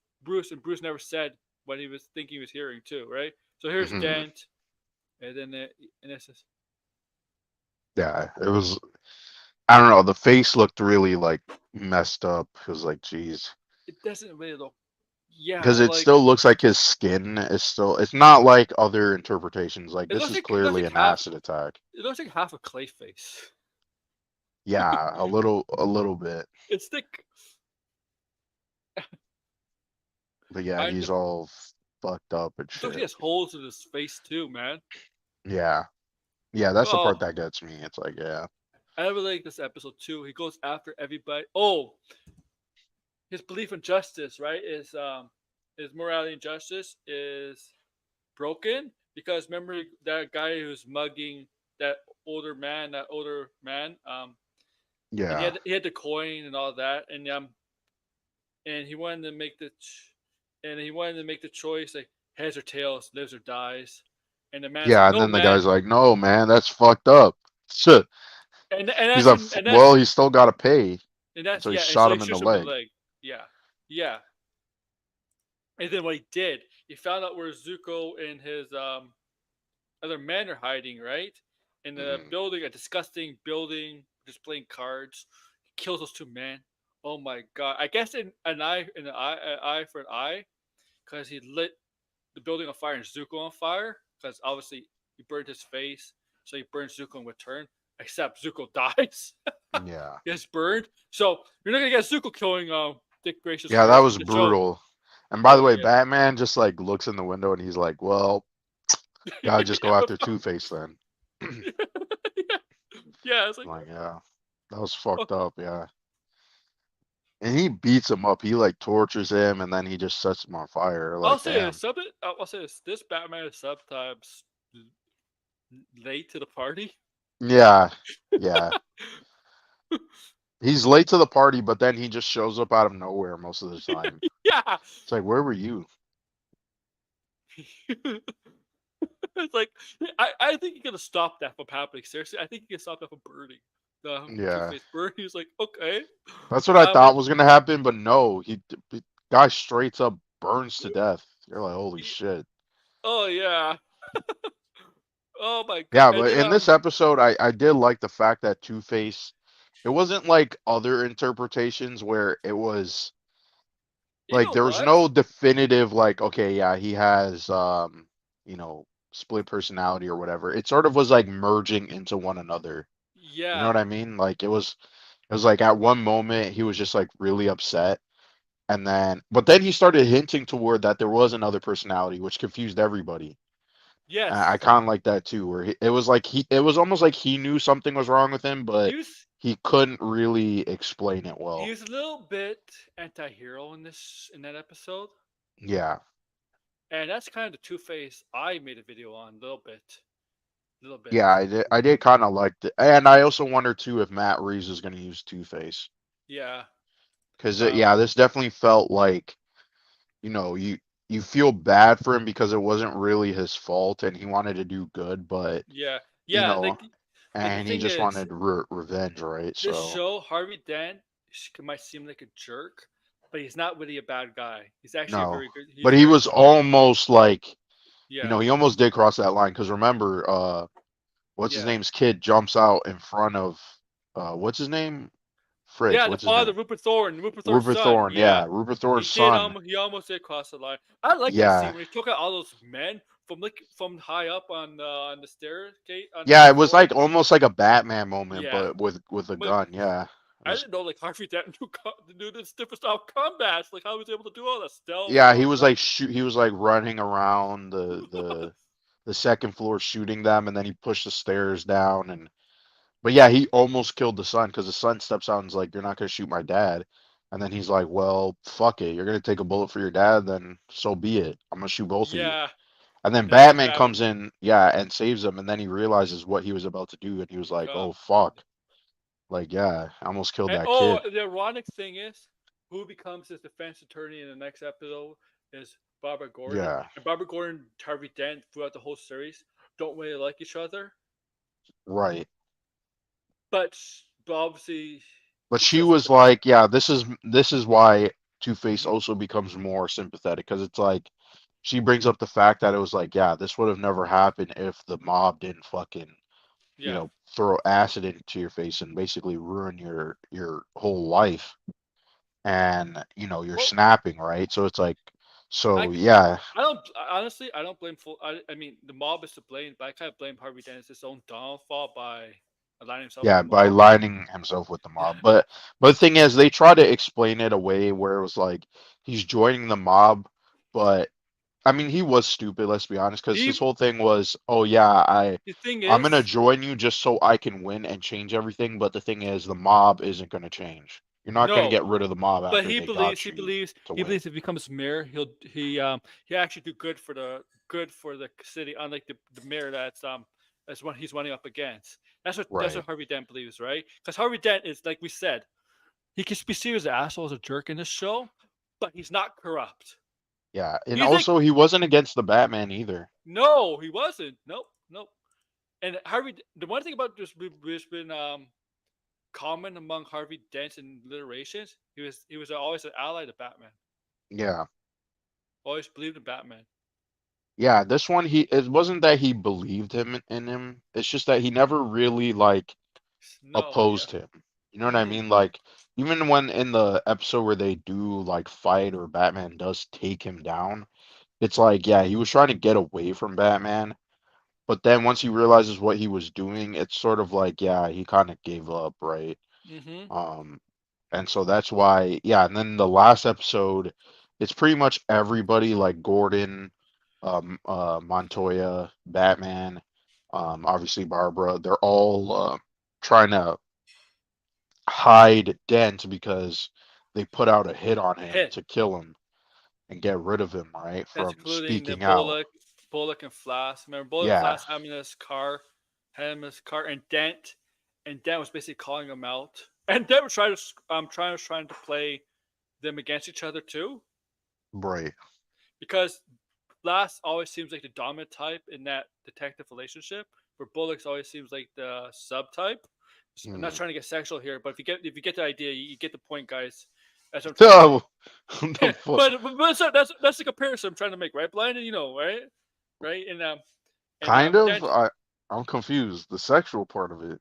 and Bruce never said what he was thinking he was hearing too, right? So here's Hmm. Dent, and then and it's just, Yeah, it was, I don't know, the face looked really like messed up. It was like, geez. it doesn't really look, yeah, Because it like still looks like his skin is still, it's not like other interpretations. Like, this is it looks clearly like an half acid attack. it looks like half a clay face. Yeah, a little bit. It's thick. But yeah, I he's just all fucked up and it looks like he shit. has holes in his face too, man. Yeah. Yeah, that's the part Oh, that gets me. It's like, yeah. I really like this episode too. He goes after everybody. Oh, his belief in justice, right? His morality and justice is broken because remember that guy who's mugging that older man, and Yeah. he had the coin and all that, and he wanted to make the choice like heads or tails, lives or dies, and the man's like, Yeah, and no then the man, guy's like, no, man, that's fucked up. Shit. He's like, and well, he's still got to pay. And that's so he yeah, and so shot he him in the shoots him in the leg. leg, yeah, yeah, and then what he did, he found out where Zuko and his other men are hiding, right? In the Hmm. building, a disgusting building, just playing cards. He kills those two men. Oh my god! I guess an eye for an eye, because he lit the building on fire and Zuko on fire. Because obviously he burned his face, so he burned Zuko in return. Except Zuko dies. Yeah. He gets burned. So you're not gonna get Zuko killing Dick Gracious Yeah, that first was in the show. brutal. And by the Oh way, yeah. Batman just like looks in the window and he's like, well, Gotta just go Yeah, after Two-Face then. yeah, yeah. It's like, Like, yeah, that was oh, fucked up. Yeah, and he beats him up. He like tortures him, and then he just sets him on fire. I'll Like, say this. damn. Something. I'll say this. This Batman is sometimes late to the party. Yeah, yeah. He's late to the party, but then he just shows up out of nowhere most of the time. Yeah. It's like, where were you? It's like I think you gotta stop that from happening. Seriously, I think you can stop that from burning. The Two Yeah, Face burn. He's like, okay, that's what I but thought was gonna happen, but no, he guy straight up burns to death. You're like, holy shit. oh yeah, oh my god, Yeah, and but then in this episode, I did like the fact that Two-Face, it wasn't like other interpretations where it was you like know there was what? no definitive like, okay, yeah, he has you know, split personality or whatever. It sort of was like merging into one another. You know Yeah, what I mean? Like it was like at one moment he was just like really upset, and then but then he started hinting toward that there was another personality, which confused everybody. And I yes, kind of like that too, where it was like it was almost like he knew something was wrong with him, he but was he couldn't really explain it he well. was a little bit anti-hero in that episode, Yeah. and that's kind of the Two Face I made a video on a little bit. Yeah, I did kind of like it. And I also wonder too if Matt Reeves is going to use Two-Face. Yeah, Because um, yeah, this definitely felt like, you know, you feel bad for him because it wasn't really his fault and he wanted to do good, but yeah, you yeah. know, Like the and he thing just is, wanted revenge, right? this So, show, Harvey Dent might seem like a jerk, but he's not really a bad guy. He's actually a no. very good. He's But a he very was good villain. almost like, Yeah, he almost did cross that line because remember, what's his yeah, name's kid jumps out in front of what's his name? Fritz, yeah. The what's his father, name? Rupert Thorne's Rupert son. Thorne, Yeah, yeah, Rupert Thorne's son. He almost did cross the line. I like that scene Yeah. when he took out all those men from high up on the staircase on Yeah, the it was floor. like almost like a Batman moment, Yeah, but with a but gun. Yeah, it I was. didn't know like Harvey Dent knew this different style of combat. Like how he was able to do all that stealth and Yeah, all that. he was like running around the second floor shooting them, and then he pushed the stairs down. And but yeah, he almost killed the son because the son steps out and is like, "You're not gonna shoot my dad," and then he's like, "Well, fuck it, you're gonna take a bullet for your dad, then so be it. I'm gonna shoot both of you." Yeah, And then and then Batman Batman. comes in, yeah, and saves him, and then he realizes what he was about to do, and he was like, God. "Oh fuck." Like, yeah, I almost killed And that oh, kid. the ironic thing is, who becomes his defense attorney in the next episode is Barbara Gordon. Yeah, And Barbara Gordon, and Harvey Dent, throughout the whole series, don't really like each other. right. But obviously, But she because of was the like, yeah, this is why Two-Face mhm, also becomes more sympathetic because it's like she brings up the fact that it was like, yeah, this would have never happened if the mob didn't fucking, yeah. throw acid into your face and basically ruin your whole life and you're Well, snapping, right? So it's like, I so yeah, I don't honestly I don't blame full. I mean the mob is to blame, but I kind of blame Harvey Dent as his own downfall by aligning himself with yeah, the by mob. lining himself with the mob. But the thing is, they try to explain it away where it was like he's joining the mob, but I mean, he was stupid, let's be honest, because his He whole thing was, oh yeah, the thing I'm gonna is join you just so I can win and change everything. But the thing is, the mob isn't gonna change. You're not gonna no. get rid of the mob But after they got you to he win. believes if he becomes mayor, he actually do good for the city, unlike the mayor that's what he's running up against. That's Right. what Harvey Dent believes, right? Because Harvey Dent is like we said, he can be seen as an asshole as a jerk in this show, but he's not corrupt. Yeah. And He's like, also, he wasn't against the Batman either. no, he wasn't. Nope, nope. And the one thing about this has been common among Harvey Dent's and literations, he was always an ally to Batman. Yeah. Always believed in Batman. Yeah. This one, it wasn't that he believed in him. It's just that he never really like No, yeah. opposed him. You know what I Mm-hmm. mean? Like even when in the episode where they do like fight or Batman does take him down, it's like, yeah, he was trying to get away from Batman, but then once he realizes what he was doing, it's sort of like, yeah, he kind of gave up, right? Mm-hmm. Um, and so that's why, yeah, and then the last episode, it's pretty much everybody like Gordon, Montoya, Batman, obviously Barbara. They're all trying to hide Dent because they put out a hit on him Hit. to kill him and get rid of him, right? That's From including the speaking out. Bullock and Flash. Remember Bullock and Yeah, Flash having his car, had him in his car, and Dent was basically calling him out. And Dent was trying to play them against each other too, right. because Flash always seems like the dominant type in that detective relationship, where Bullock's always seems like the subtype. I'm not Hmm. trying to get sexual here, but if you get the idea, you get the point, guys. That's what I'm trying to So, make. the fuck? That's the comparison I'm trying to make, right, Blind? You know, right, right, and Kind of. Dent. I'm confused. The sexual part of it.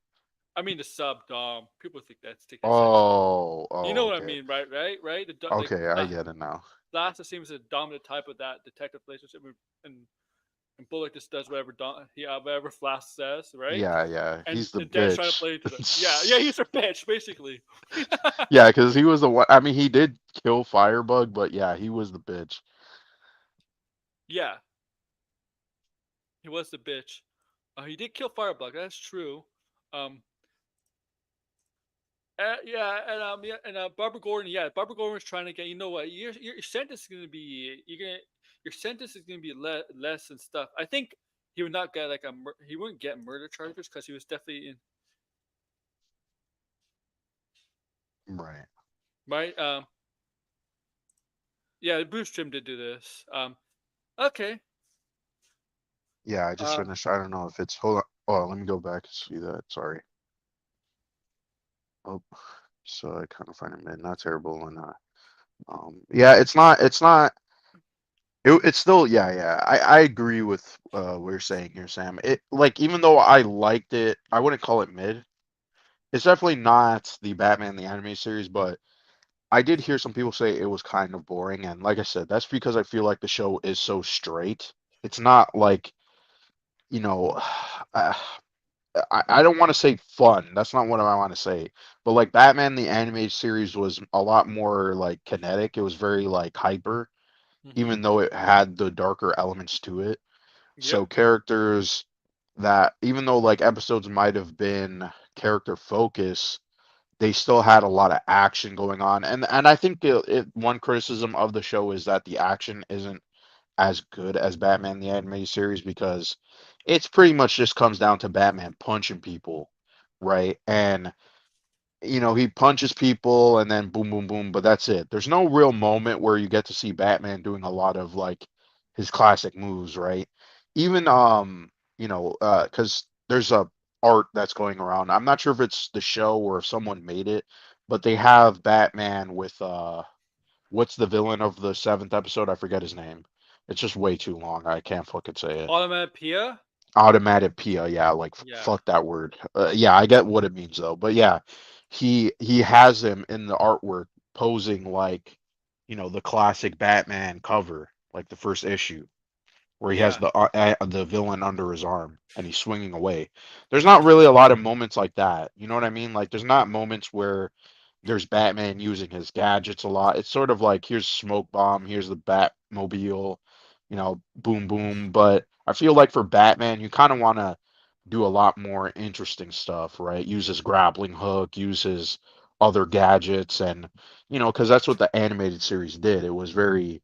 I mean the sub dom. People take that sexual. Oh, You oh, know what I okay. mean, right? Right? Right? Okay, I get it now. Lasta seems the dominant type of that detective relationship, and Bullock just does whatever Flash says, right? Yeah, yeah. And, He's the and Dan's trying to bitch. play into the yeah, he's a bitch basically. Yeah, because he was the one. I mean, he did kill Firebug, but yeah, he was the bitch. Yeah, he was the bitch. He did kill Firebug. That's true. Um, yeah, and Barbara Gordon. Yeah, Barbara Gordon was trying to get. You know what? Your sentence is gonna be. Your sentence is gonna be less and stuff. I think he would not get he wouldn't get murder charges because he was definitely in Right. right. Yeah, Bruce Trim did do this. Okay. Yeah, I just Uh, finished. I don't know if it's. Hold on. Oh, let me go back and see that. Sorry. Oh, so I kind of find it mid. Not terrible and yeah, it's not. It's not. It's still. Yeah, yeah. I agree with what you're saying here, Sam. It like even though I liked it, I wouldn't call it mid. It's definitely not the Batman the anime series, but I did hear some people say it was kind of boring, and like I said, that's because I feel like the show is so straight. It's not like, you know, uh, I don't want to say fun. That's not what I want to say. But like Batman the animated series was a lot more like kinetic. It was very like hyper, hmm. even though it had the darker elements to it. Yep. So characters that even though like episodes might have been character focus, they still had a lot of action going on. And I think one criticism of the show is that the action isn't as good as Batman the Animated Series because it's pretty much just comes down to Batman punching people, right? And he punches people and then boom, boom, boom, but that's it. There's no real moment where you get to see Batman doing a lot of like his classic moves, right? Even because there's a art that's going around. I'm not sure if it's the show or if someone made it, but they have Batman with what's the villain of the seventh episode? I forget his name. It's just way too long. I can't fucking say it. Automatia. Automatic Pia, yeah, like Yeah. fuck that word. Yeah, I get what it means though. But yeah, he has him in the artwork posing like, the classic Batman cover, like the first issue, where he has Yeah. the villain under his arm and he's swinging away. There's not really a lot of moments like that. You know what I mean? Like there's not moments where there's Batman using his gadgets a lot. It's sort of like here's smoke bomb, here's the Batmobile, boom boom. But I feel like for Batman, you kind of want to do a lot more interesting stuff, right? Use his grappling hook, use his other gadgets, and because that's what the animated series did. It was very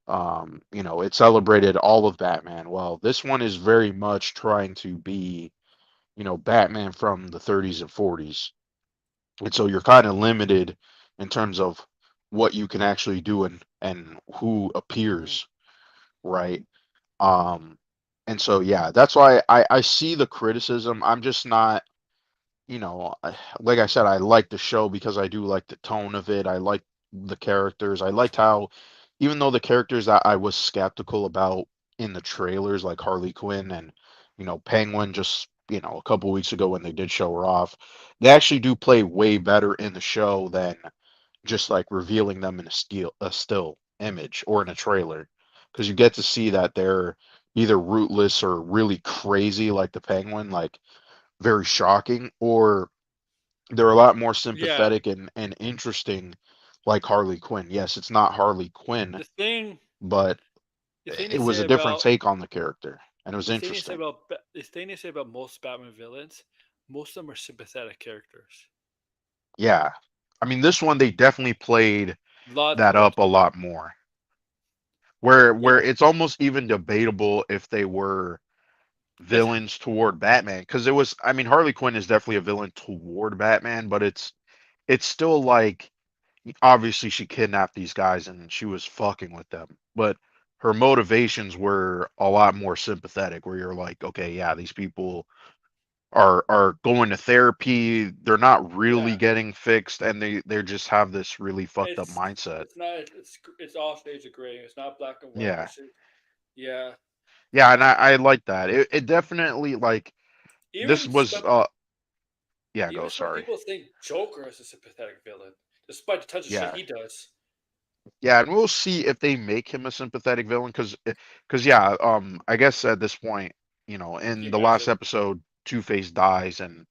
it celebrated all of Batman. Well, this one is very much trying to be, Batman from the 30s and 40s. And so you're kind of limited in terms of what you can actually do and who Hmm. appears, right? Um, and so yeah, that's why I see the criticism. I'm just not like I said, I like the show because I do like the tone of it. I like the characters. I liked how, even though the characters that I was skeptical about in the trailers, like Harley Quinn and, Penguin, just, a couple weeks ago when they did show her off, they actually do play way better in the show than just like revealing them in a still image or in a trailer. Because you get to see that they're either rootless or really crazy, like the Penguin, like very shocking, or they're a lot more Yeah. sympathetic and interesting, like Harley Quinn. Yes, it's not Harley Quinn, The thing. but the thing they It was say a different about take on the character, and it was the thing they say interesting. about the thing they say about most Batman villains, most of them are sympathetic characters. Yeah. I mean, this one they definitely played Lots that more. up a lot more. Where Yeah, it's almost even debatable if they were it's villains toward Batman, because it was, I mean, Harley Quinn is definitely a villain toward Batman, but it's still like, obviously she kidnapped these guys and she was fucking with them, but her motivations were a lot more sympathetic, where you're like, okay, yeah, these people are going to therapy, they're not yeah. really getting fixed, and they just have this really fucked up It's mindset. it's not it's all shades of gray. It's not black and white. Yeah. Yeah. Yeah, and I like that. It definitely, like, this Even was some yeah, go, even some sorry. people think Joker is a sympathetic villain, despite the tons of shit Yeah. he does. Yeah, and we'll see if they make him a sympathetic villain, because yeah, I guess at this point, Can in you the last imagine? episode, Two-Face dies, and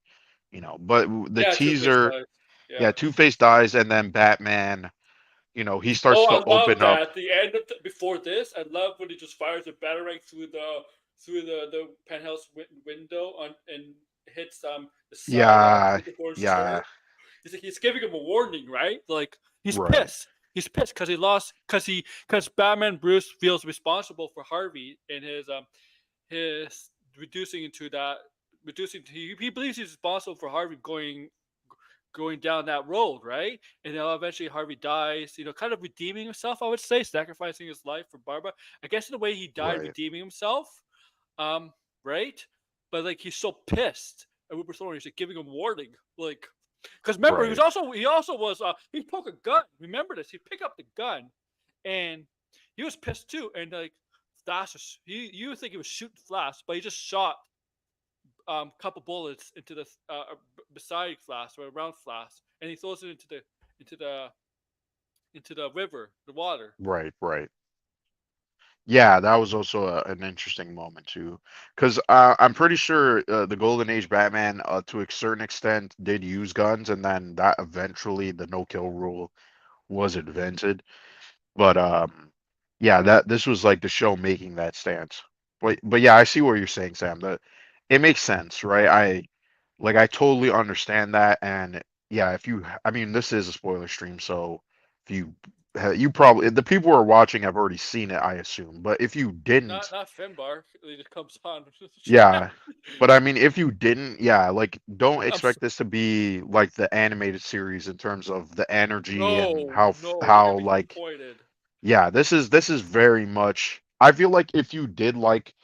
but the Yeah, Two Face teaser, does. yeah, Yeah. Two-Face dies, and then Batman, he starts Oh, to I love open up. that. The end of before this, I love when he just fires a batarang through the penthouse window on and hits the side Yeah, before his yeah, chair. He's giving him a warning, right? Like he's right, pissed. He's pissed because he lost because Batman Bruce feels responsible for Harvey and his reducing into that reducing he believes he's responsible for Harvey going down that road, right? And then eventually Harvey dies, kind of redeeming himself, I would say, sacrificing his life for Barbara. I guess in a way he died right, redeeming himself, um, right? But like he's so pissed at Rupert Thorne, he's like giving him warning, like because remember right, he also was he took a gun. Remember this? He picked up the gun, and he was pissed too. And like Flash, you would think he was shooting Flash, but he just shot couple bullets into the beside Flash or around Flash, and he throws it into the into the river, the water. right, right. Yeah, that was also an interesting moment too, because I'm pretty sure the Golden Age Batman, to a certain extent, did use guns, and then that eventually the no kill rule was invented. But yeah, that this was like the show making that stance. But yeah, I see what you're saying, Sam. That it makes sense, right? I totally understand that, and yeah, I mean, this is a spoiler stream, so if you probably, the people who are watching have already seen it, I assume. But if you didn't, Not Finbar. He just comes on. yeah. But I mean, if you didn't, yeah, like, don't I'm so, expect this to be like the animated series in terms of the energy and no, no, you're gonna how be like, disappointed. yeah, this is very much. I feel like if you did like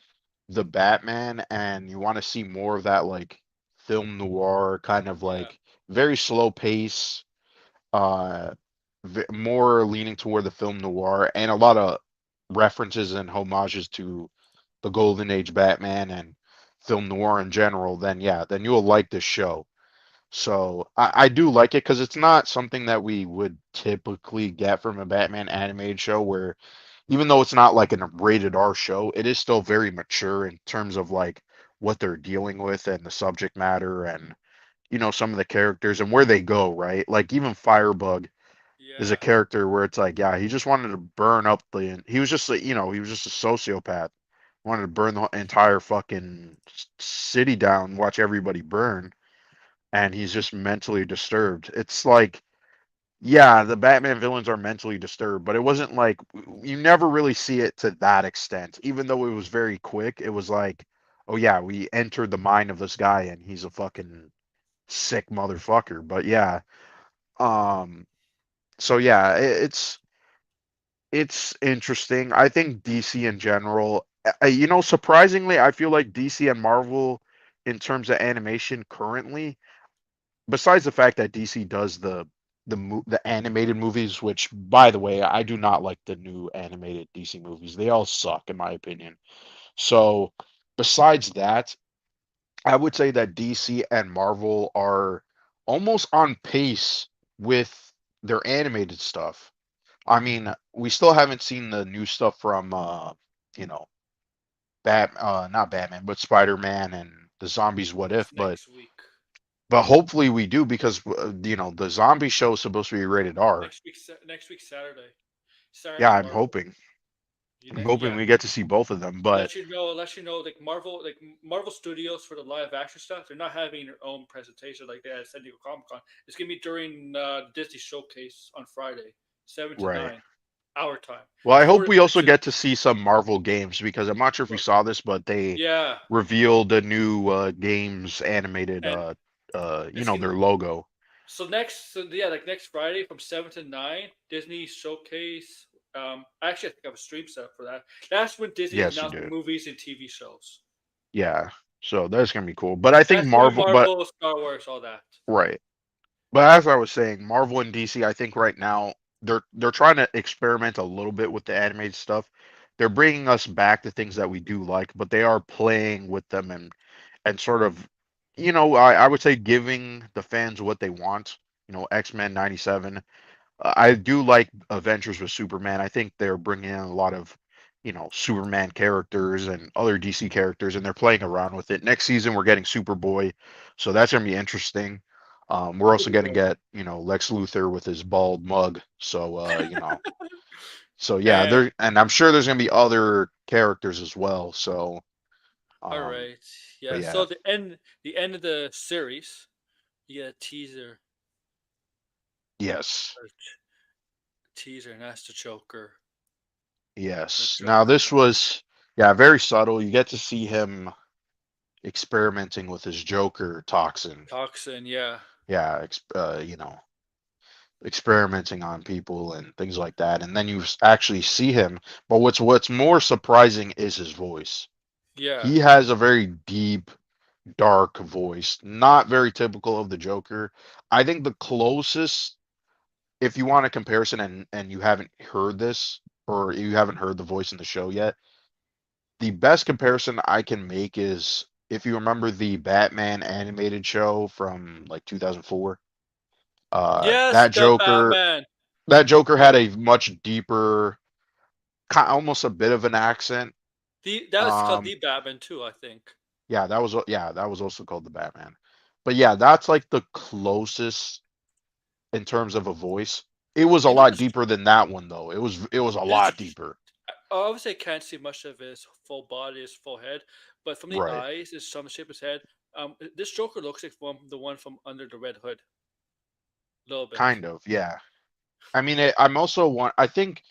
the Batman and you want to see more of that, like, film noir kind of, Yeah, like, very slow pace, uh more leaning toward the film noir, and a lot of references and homages to the Golden Age Batman and film noir in general, then yeah, then you'll like this show. So I do like it because it's not something that we would typically get from a Batman animated show, where even though it's not like a rated R show, it is still very mature in terms of like what they're dealing with and the subject matter, and some of the characters and where they go, right? Like, even Firebug is a yeah. character where it's like, yeah, he just wanted to burn up he was just he was just a sociopath, wanted to burn the entire fucking city down, watch everybody burn, and he's just mentally disturbed. It's like, yeah, the Batman villains are mentally disturbed, but it wasn't like, you never really see it to that extent. Even though it was very quick, it was like, oh yeah, we entered the mind of this guy and he's a fucking sick motherfucker. But yeah, um, so yeah, it's interesting. I think DC in general, surprisingly, I feel like DC and Marvel, in terms of animation currently, besides the fact that DC does the animated movies, which, by the way, I do not like the new animated DC movies. They all suck in my opinion. So besides that, I would say that DC and Marvel are almost on pace with their animated stuff. I mean, we still haven't seen the new stuff from you know, not Batman, but Spider-Man and the Zombies What That's If, but next week. hopefully we do, because the zombie show is supposed to be rated R. Next week Saturday. Saturday Yeah, on I'm Marvel. hoping. I'm hoping Yeah. we get to see both of them, but Let you know, like Marvel Studios for the live action stuff, they're not having their own presentation like they had at San Diego Comic Con. It's gonna be during the Disney Showcase on Friday, seven to right. nine, our time. Well, I Before hope they we also mention, get to see some Marvel games because I'm not sure if you saw this, but they yeah, revealed a new games animated and it's gonna their logo. like next Friday from 7 to 9, Disney Showcase. Actually, I think I have a stream set up for that. That's when Disney is Yes, you announcing do. movies and TV shows. Yeah. So that's gonna be cool. But I think That's gonna be Marvel, but Marvel, Star Wars, all that. right. But as I was saying, Marvel and DC, I think right now they're trying to experiment a little bit with the animated stuff. They're bringing us back to things that we do like, but they are playing with them and sort of, I would say giving the fans what they want. X-Men 97. I do like Adventures with Superman. I think they're bringing in a lot of, Superman characters and other DC characters, and they're playing around with it. Next season, we're getting Superboy, so that's gonna be interesting. We're also gonna Superboy. get, Lex Luthor with his bald mug. So, so yeah, And and I'm sure there's gonna be other characters as well. So, all um, right, but yeah. yeah, So the end of the series, you get a yes, or teaser, and that's the Joker. The yes. Now Joker. this was, yeah, very subtle. You get to see him experimenting with his Joker toxin. Toxin, yeah. Yeah, experimenting on people and things like that. And then you actually see him. But what's more surprising is his voice. Yeah. He has a very deep, dark voice, not very typical of the Joker. I think the closest, if you want a comparison and you haven't heard this or you haven't heard the voice in the show yet, the best comparison I can make is if you remember the Batman animated show from like 2004. Yes, That the Joker, Batman. that Joker had The a much deeper, almost a bit of an accent. that was called Um, the Batman too, I think. yeah, that was also called the Batman. But yeah, that's like the closest in terms of a voice. It was a You know lot the deeper than that one though. It was a this lot deeper. I obviously can't see much of his full body, his full head, but from the Right. eyes and some shape of his head, this Joker looks like the one from Under the Red Hood, a little bit. Kind of. Yeah. I mean, I'm also I think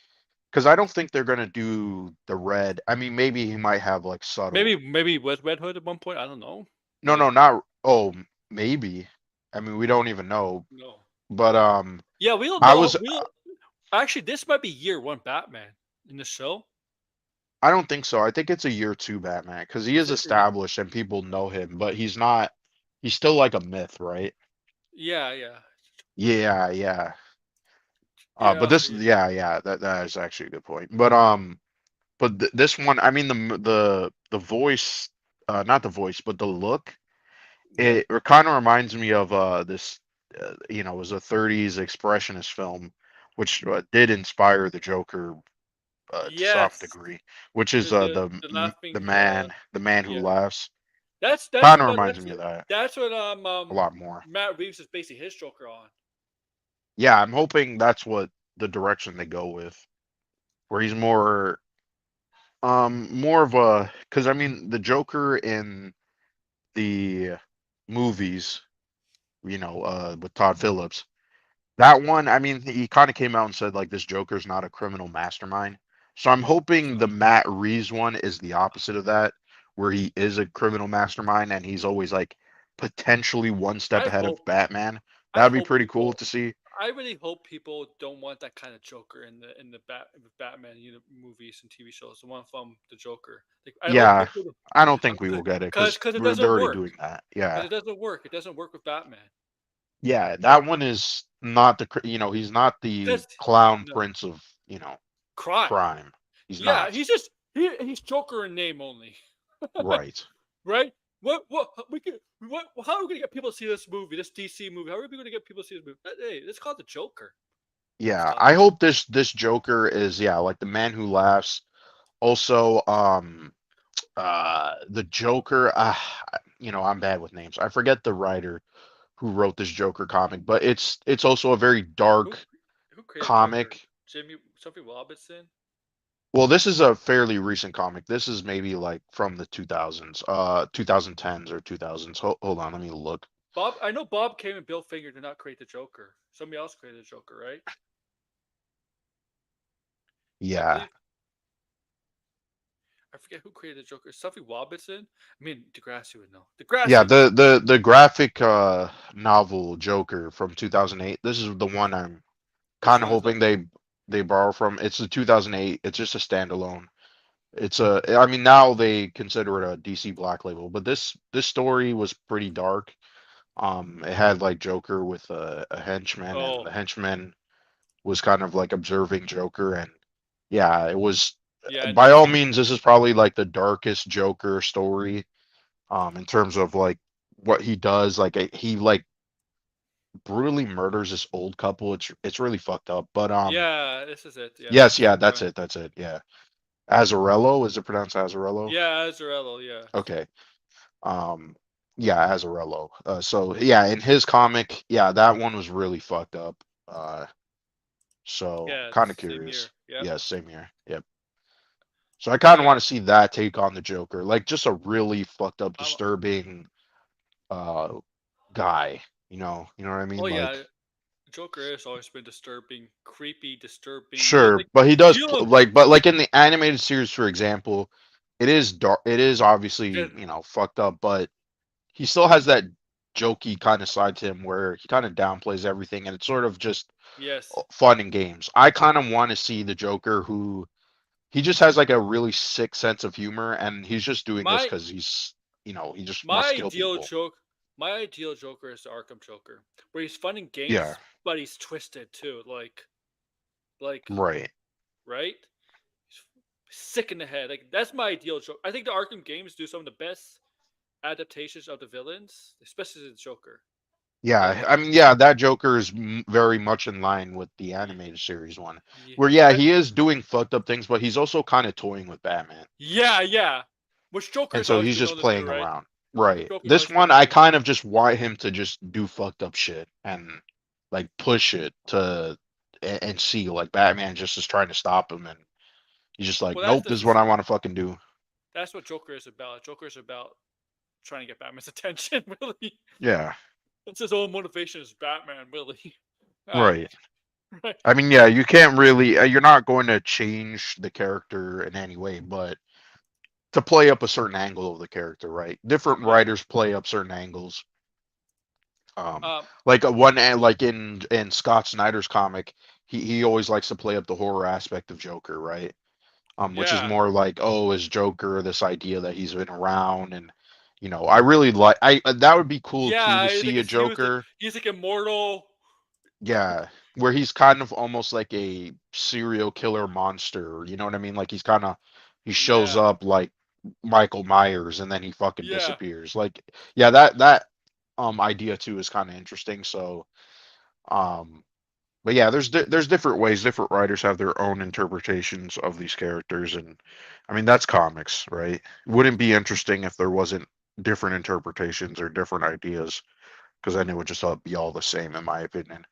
because I don't think they're gonna do the red. I mean, maybe he might have like subtle. Maybe with Red Hood at one point. I don't know. No, Like no, not. Oh, maybe. I mean, we don't even know. no. But Yeah, we don't I know. was. We don't, actually this might be year one Batman in the show. I don't think so. I think it's a year two Batman because he Is is it? Or, established and people know him, but he's not. He's still like a myth, right? yeah, yeah, Yeah, yeah. But yeah, this, yeah. yeah, that is actually a good point. But this one, I mean, the voice, not the voice, but the look, Yeah. it kind of reminds me of this, it was a 30s expressionist film, which did inspire the Joker to some Yes, degree, which is the laughing. the man who Yeah, laughs. that's Kind of what reminds me of that that's what a lot more. Matt Reeves is basing his Joker on. Yeah, I'm hoping that's what the direction they go with, where he's more of a, because I mean the Joker in the movies, with Todd Phillips. That one, I mean, he kind of came out and said like this Joker's not a criminal mastermind. So I'm hoping the Matt Reeves one is the opposite of that, where he is a criminal mastermind and he's always like potentially one step I ahead of hope Batman. I That'd be hope pretty cool people to see. I really hope people don't want that kind of Joker in the Batman movies and TV shows. The one from the Joker. Like I hope Yeah, people I don't think we will get it because because it they're doesn't already work. doing that. Because Yeah, it doesn't work. It doesn't work with Batman. yeah, Like that one is not he's not the because clown no prince of crime. crime. He's Yeah, not. he's just he's Joker in name only. Right. Right? What we can what how are we gonna get people to see this movie, this DC movie? How are we gonna get people to see this movie? Hey, it's called the Joker. It's Yeah, called I the hope Joker. this Joker is, yeah, like the man who laughs. Also, the Joker, I'm bad with names. I forget the writer who wrote this Joker comic, but it's also a very Who dark who created Joker? comic. Jimmy Sophie Robinson? Well, this is a fairly recent comic. This is maybe like from the 2000s, 2010s or 2000s. Hold on, let me look. Bob, I know Bob came and Bill Finger did not create the Joker. Somebody else created the Joker, right? I Yeah. believe I forget who created the Joker. Sophie Robinson. I mean, Degrassi would know. Yeah, Degrassi. the graphic novel Joker from 2008. This is the one I'm Which kind of one is that? hoping they borrow from. It's the 2008. It's just a standalone. It's a I mean now they consider it a DC Black Label, but this story was pretty dark. It had like Joker with a henchman, and Oh, the henchman was kind of like observing Joker, and yeah, it was yeah, by no. all means this is probably like the darkest Joker story in terms of like what he does. Like he like brutally murders this old couple. It's really fucked up. But Yeah, this is it. Yeah, yes, keep yeah, that's going. it. That's it. Yeah. Azarello, is it pronounced Azarello? Yeah, Azarello. Yeah, Okay. Um yeah, Azarello. So yeah, in his comic, yeah, that one was really fucked up. So yeah, kind of same curious. year. Yep. Yeah, same here. Yep. So I kind of Yeah. want to see that take on the Joker, like just a really fucked up, I'm, disturbing uh guy. You know what I oh mean? Like yeah, Joker has always been disturbing, creepy, disturbing. You don't sure, think but he does you don't but like in the animated series, for example, it is dark. It is obviously get fucked up, but he still has that jokey kind of side to him where he kind of downplays everything, and it's sort of just yes. fun and games. I kind of want to see the Joker who he just has like a really sick sense of humor, and he's just doing this My because he just my wants to kill ideal people. joke, my ideal Joker is the Arkham Joker, where he's fun in Yeah, games, but he's twisted too. Like right. right? He's sick in the head. Like that's my ideal Joker. I think the Arkham games do some of the best adaptations of the villains, especially the Joker. Yeah, Like, I mean, yeah, that Joker is very much in line with the y- animated series one, y- where yeah, I, he is doing fucked up things, but he's also kind of toying with Batman, yeah, yeah. Which Joker and has so always he's been just known to do, playing right? around. Which Right. Joker's This always been one, known I to do. kind of just want him to just do fucked up shit and like push it to and see like Batman just is trying to stop him, and he's just like, Well, nope, this is what I want to fucking do. that's what Joker is about. Joker is about trying to get Batman's attention. Really, Yeah. that's his own motivation as Batman. Really, and Right. right. I mean, yeah, you can't really, you're not going to change the character in any way, but to play up a certain angle of the character, right? Different Yeah. writers play up certain angles. Um, Um. like like in Scott Snyder's comic, he always likes to play up the horror aspect of Joker, right? Which is Yeah. more like, oh, is Joker this idea that he's been around, and I really like I that would be cool too Yeah. to I see think a it's, he was like Joker. he's like immortal. Yeah, where he's kind of almost like a serial killer monster. You know what I mean? Like he shows Yeah. up like Michael Myers and then he fucking Yeah. disappears. Like, yeah, that idea too is kind of interesting. So, um, but yeah, there's different ways. Different writers have their own interpretations of these characters, and I mean that's comics, right? Wouldn't be interesting if there wasn't different interpretations or different ideas, because then it would just all be all the same, in my opinion.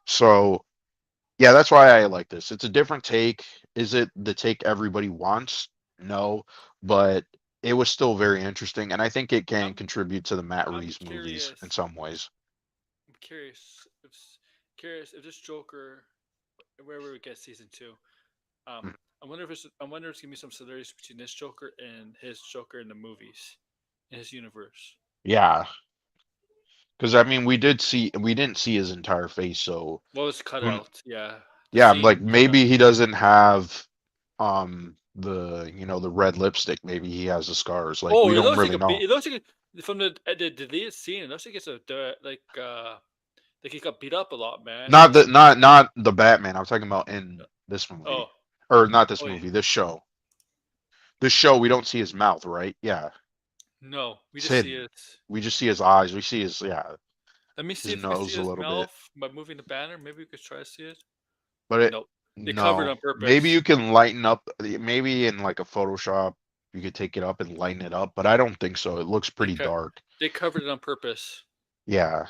So yeah, that's why I like this. It's a different take. Is it the take everybody wants? No, but it was still very interesting, and I think it can I'm contribute to the Matt I'm Reeves movies in curious. some ways. I'm curious if this Joker, where we would get season two. Um. Mm. I wonder if it's gonna be some similarities between this Joker and his Joker in the movies, in his universe. Yeah, because I mean, we didn't see his entire face, so Well, it's cut who, out. Yeah. The yeah, scene. like maybe he doesn't have the the red lipstick. Maybe he has the scars. Like Oh, we it don't looks like really a. know. It looks like from the deleted scene. It looks like it's like he got beat up a lot, man. Not the not the Batman. I'm talking about in this Oh, movie, or not this oh yeah. movie. This show. This show, we don't see his mouth, right? Yeah, No, we it's just see hidden. it. We just see his eyes. We see his Let me see his if we can see nose a his little bit. mouth by moving the banner. Maybe we could try to see it. But it Nope. They covered no. on Maybe purpose. you can lighten up. Maybe in like a Photoshop, you could take it up and lighten it up. But I don't think so. It looks They pretty co- dark. they covered it on purpose. Yeah.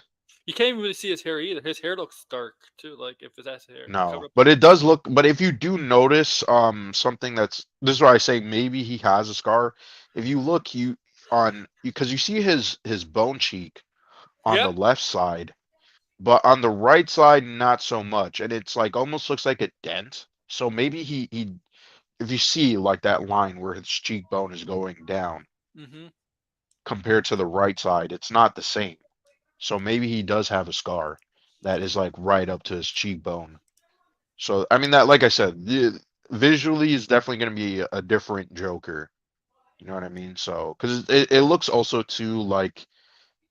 You can't even really see his hair either. His hair looks dark too. Like if that's hair covered No, up. but it does look. But if you do notice, something that's this is why I say maybe he has a scar. If you look, you on because you see his bone cheek on the Yep. left side, but on the right side, not so much, and it's like almost looks like a dent. So maybe he if you see like that line where his cheekbone is going down Mm-hmm. compared to the right side, it's not the same. So maybe he does have a scar that is like right up to his cheekbone. So I mean that, like I said, visually is definitely going to be a different Joker. You know what I mean? So because it looks also too like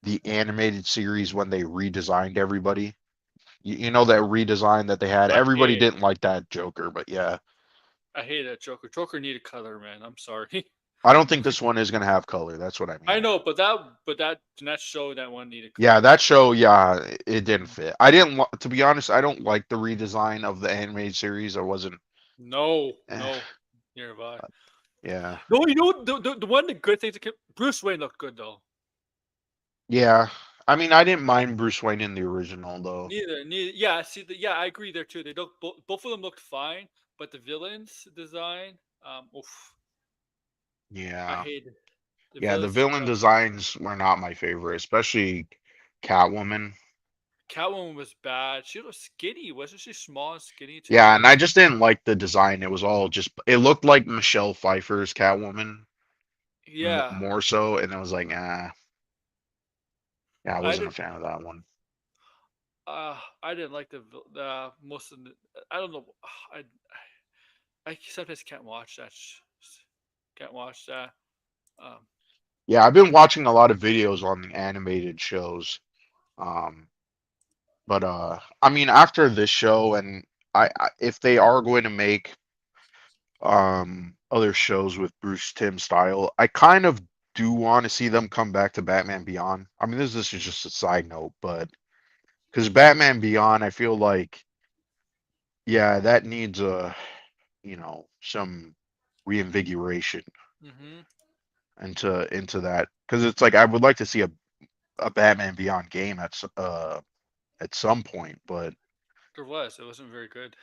the animated series when they redesigned everybody. You know that redesign that they had. I hate Everybody it. didn't like that Joker, but yeah, I hate that Joker. Joker needed color, man. I'm sorry. I don't think this one is going to have color. That's what I I mean. know, but that show that one needed Yeah, color. that show, yeah, it didn't fit. I didn't, to be honest, I don't like the redesign of the animated series. I wasn't, No, eh, no, nearby. yeah. No, you know the one of the good things that Bruce Wayne looked good though. Yeah. I mean, I didn't mind Bruce Wayne in the original though. Neither. Yeah, see, I agree there too. They look both of them looked fine, but the villains design, oof, I Yeah. hate it. The Yeah, the villains. villain designs were not my favorite, especially Catwoman. Catwoman was bad. She was skinny, wasn't she? Small and skinny too. Yeah, and I just didn't like the design. It was all just, it looked like Michelle Pfeiffer's Catwoman Yeah, more so, and I was like, ah, yeah, I I wasn't a did. fan of that one. I didn't like the most of the. I don't know. I sometimes can't watch that. Can't watch that. Um, Yeah, I've been watching a lot of videos on the animated shows. Um, but I mean, after this show, and if they are going to make other shows with Bruce Timm style, I kind of do want to see them come back to Batman Beyond. I mean, this is just a side note, but because Batman Beyond, I feel like, yeah, that needs some reinvigoration hmm into that because it's like I would like to see a Batman Beyond game at some point, but There was. It wasn't very good.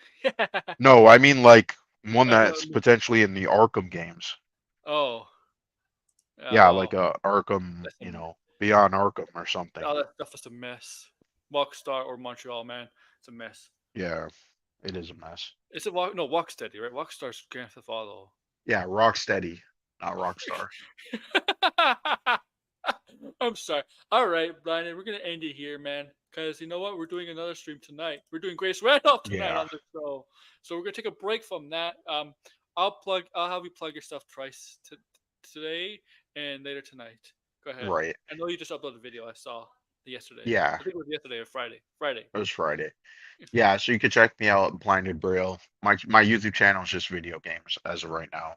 no, I mean like one I know. that's potentially in the Arkham games. Oh, Yeah, like well, a Arkham, that's a, Beyond Arkham or something. all that stuff is a mess. Rockstar or Montreal, man, it's a mess. Yeah, it is a mess. It's a walk. No, Walksteady, right? Walkstar's Grand Theft Auto. Yeah, Rocksteady, not Rockstar. I'm sorry. All right, Brian, we're gonna end it here, man. Because you know what? We're doing another stream tonight. We're doing Grace Randolph tonight Yeah, on the show, so we're gonna take a break from that. I'll have you plug your stuff twice today and later tonight. Go ahead. right. I know you just uploaded a video. I saw yesterday. Yeah, I think it was yesterday or Friday. Friday. it was Friday. Yeah, so you can check me out at Blinded Braille. My YouTube channel is just video games as of right now.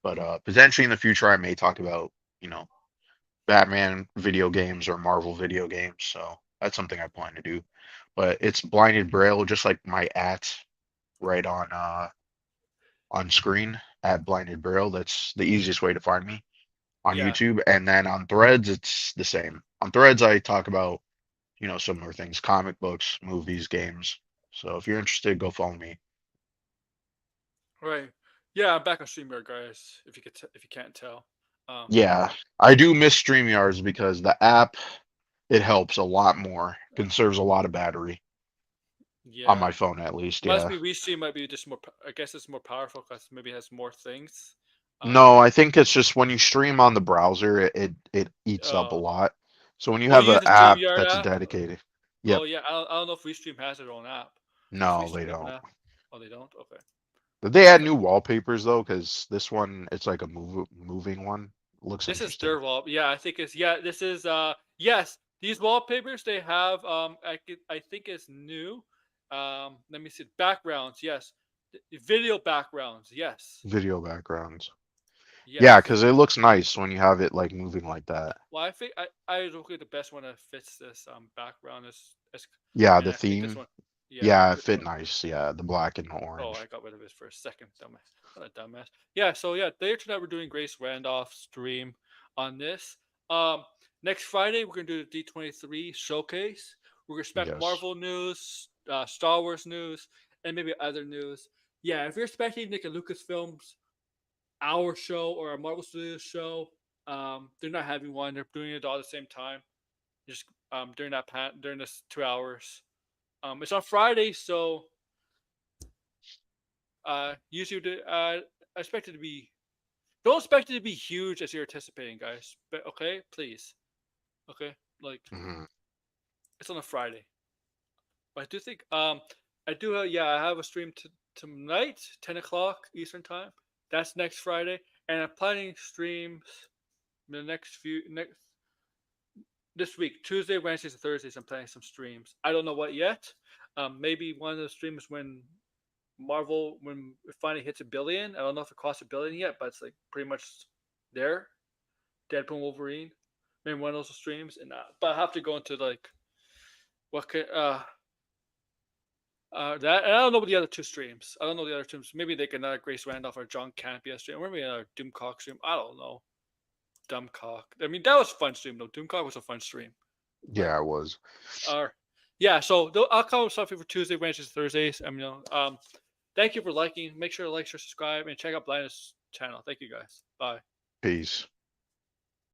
But potentially in the future I may talk about, you know, Batman video games or Marvel video games. So that's something I plan to do. But it's Blinded Braille, just like my at right on screen at Blinded Braille. That's the easiest way to find me on Yeah. YouTube. And then on Threads, it's the same. On Threads, I talk about, similar things, comic books, movies, games. So if you're interested, go follow me. Right. Yeah, I'm back on StreamYard, guys. If you can't tell. Um. Yeah, I do miss StreamYards because the app, it helps a lot more, conserves a lot of battery on my Yeah. phone at least. Must Yeah. be Restream might be just more. I guess it's more powerful because maybe it has more things. No, Um. I think it's just when you stream on the browser, it eats up a Uh. lot. So when you Oh, have you an use the app StreamYard that's app? dedicated, yep. Oh yeah. I don't know if Restream has their own app. Does No, they Restream have an don't. app? Oh, they don't. Okay. Did they add Okay. new wallpapers though? Because this one, it's like a moving one. Looks This is interesting. their wall. Yeah, I think it's yeah. This is yes. These wallpapers they have I think it's new. Let me see backgrounds. Yes, video backgrounds. Yes, Video backgrounds. Yeah, yes. because it looks nice when you have it like moving like that. Well, I think I look at the best one that fits this background is Yeah, and the I think this theme. one. Yeah, Yeah, it this fit one. nice. Yeah, the black and the Oh, I orange. got rid of this for a second. Dumbass. What a dumbass. Yeah, so yeah, later tonight we're doing Grace Randolph stream on this. Um, Next Friday we're gonna do the D23 showcase. We're gonna expect Yes. Marvel news, Star Wars news, and maybe other news. Yeah, if you're expecting like a Lucasfilms hour show or a Marvel Studios show, they're not having one. They're doing it all at the same time. Just during this 2 hours. It's on Friday, so usually I expect it to be. Don't expect it to be huge as you're anticipating, guys. But okay, please. Okay, like Mhm. it's on a Friday. But I do think I have a stream tonight, 10 o'clock Eastern time. That's next Friday, and I'm planning streams the next this week, Tuesday, Wednesdays, and Thursdays. I'm planning some streams. I don't know what yet. Maybe one of the streams when it finally hits 1 billion. I don't know if it costs 1 billion yet, but it's like pretty much there. Deadpool Wolverine. Maybe one of those streams, and but I have to go into like what can that, and I don't know what the other two streams. I don't know the other streams. Maybe they can Grace Randolph or John Campia stream, or maybe another Doomcock stream. I don't know. Dumbcock. I mean, that was a fun stream though. Doomcock was a fun stream. Yeah, it was. Yeah. So I'll come with something for Tuesday, Wednesdays, Thursdays. Thank you for liking. Make sure to like, share, subscribe, and check out Blindness channel. Thank you guys. Bye. Peace.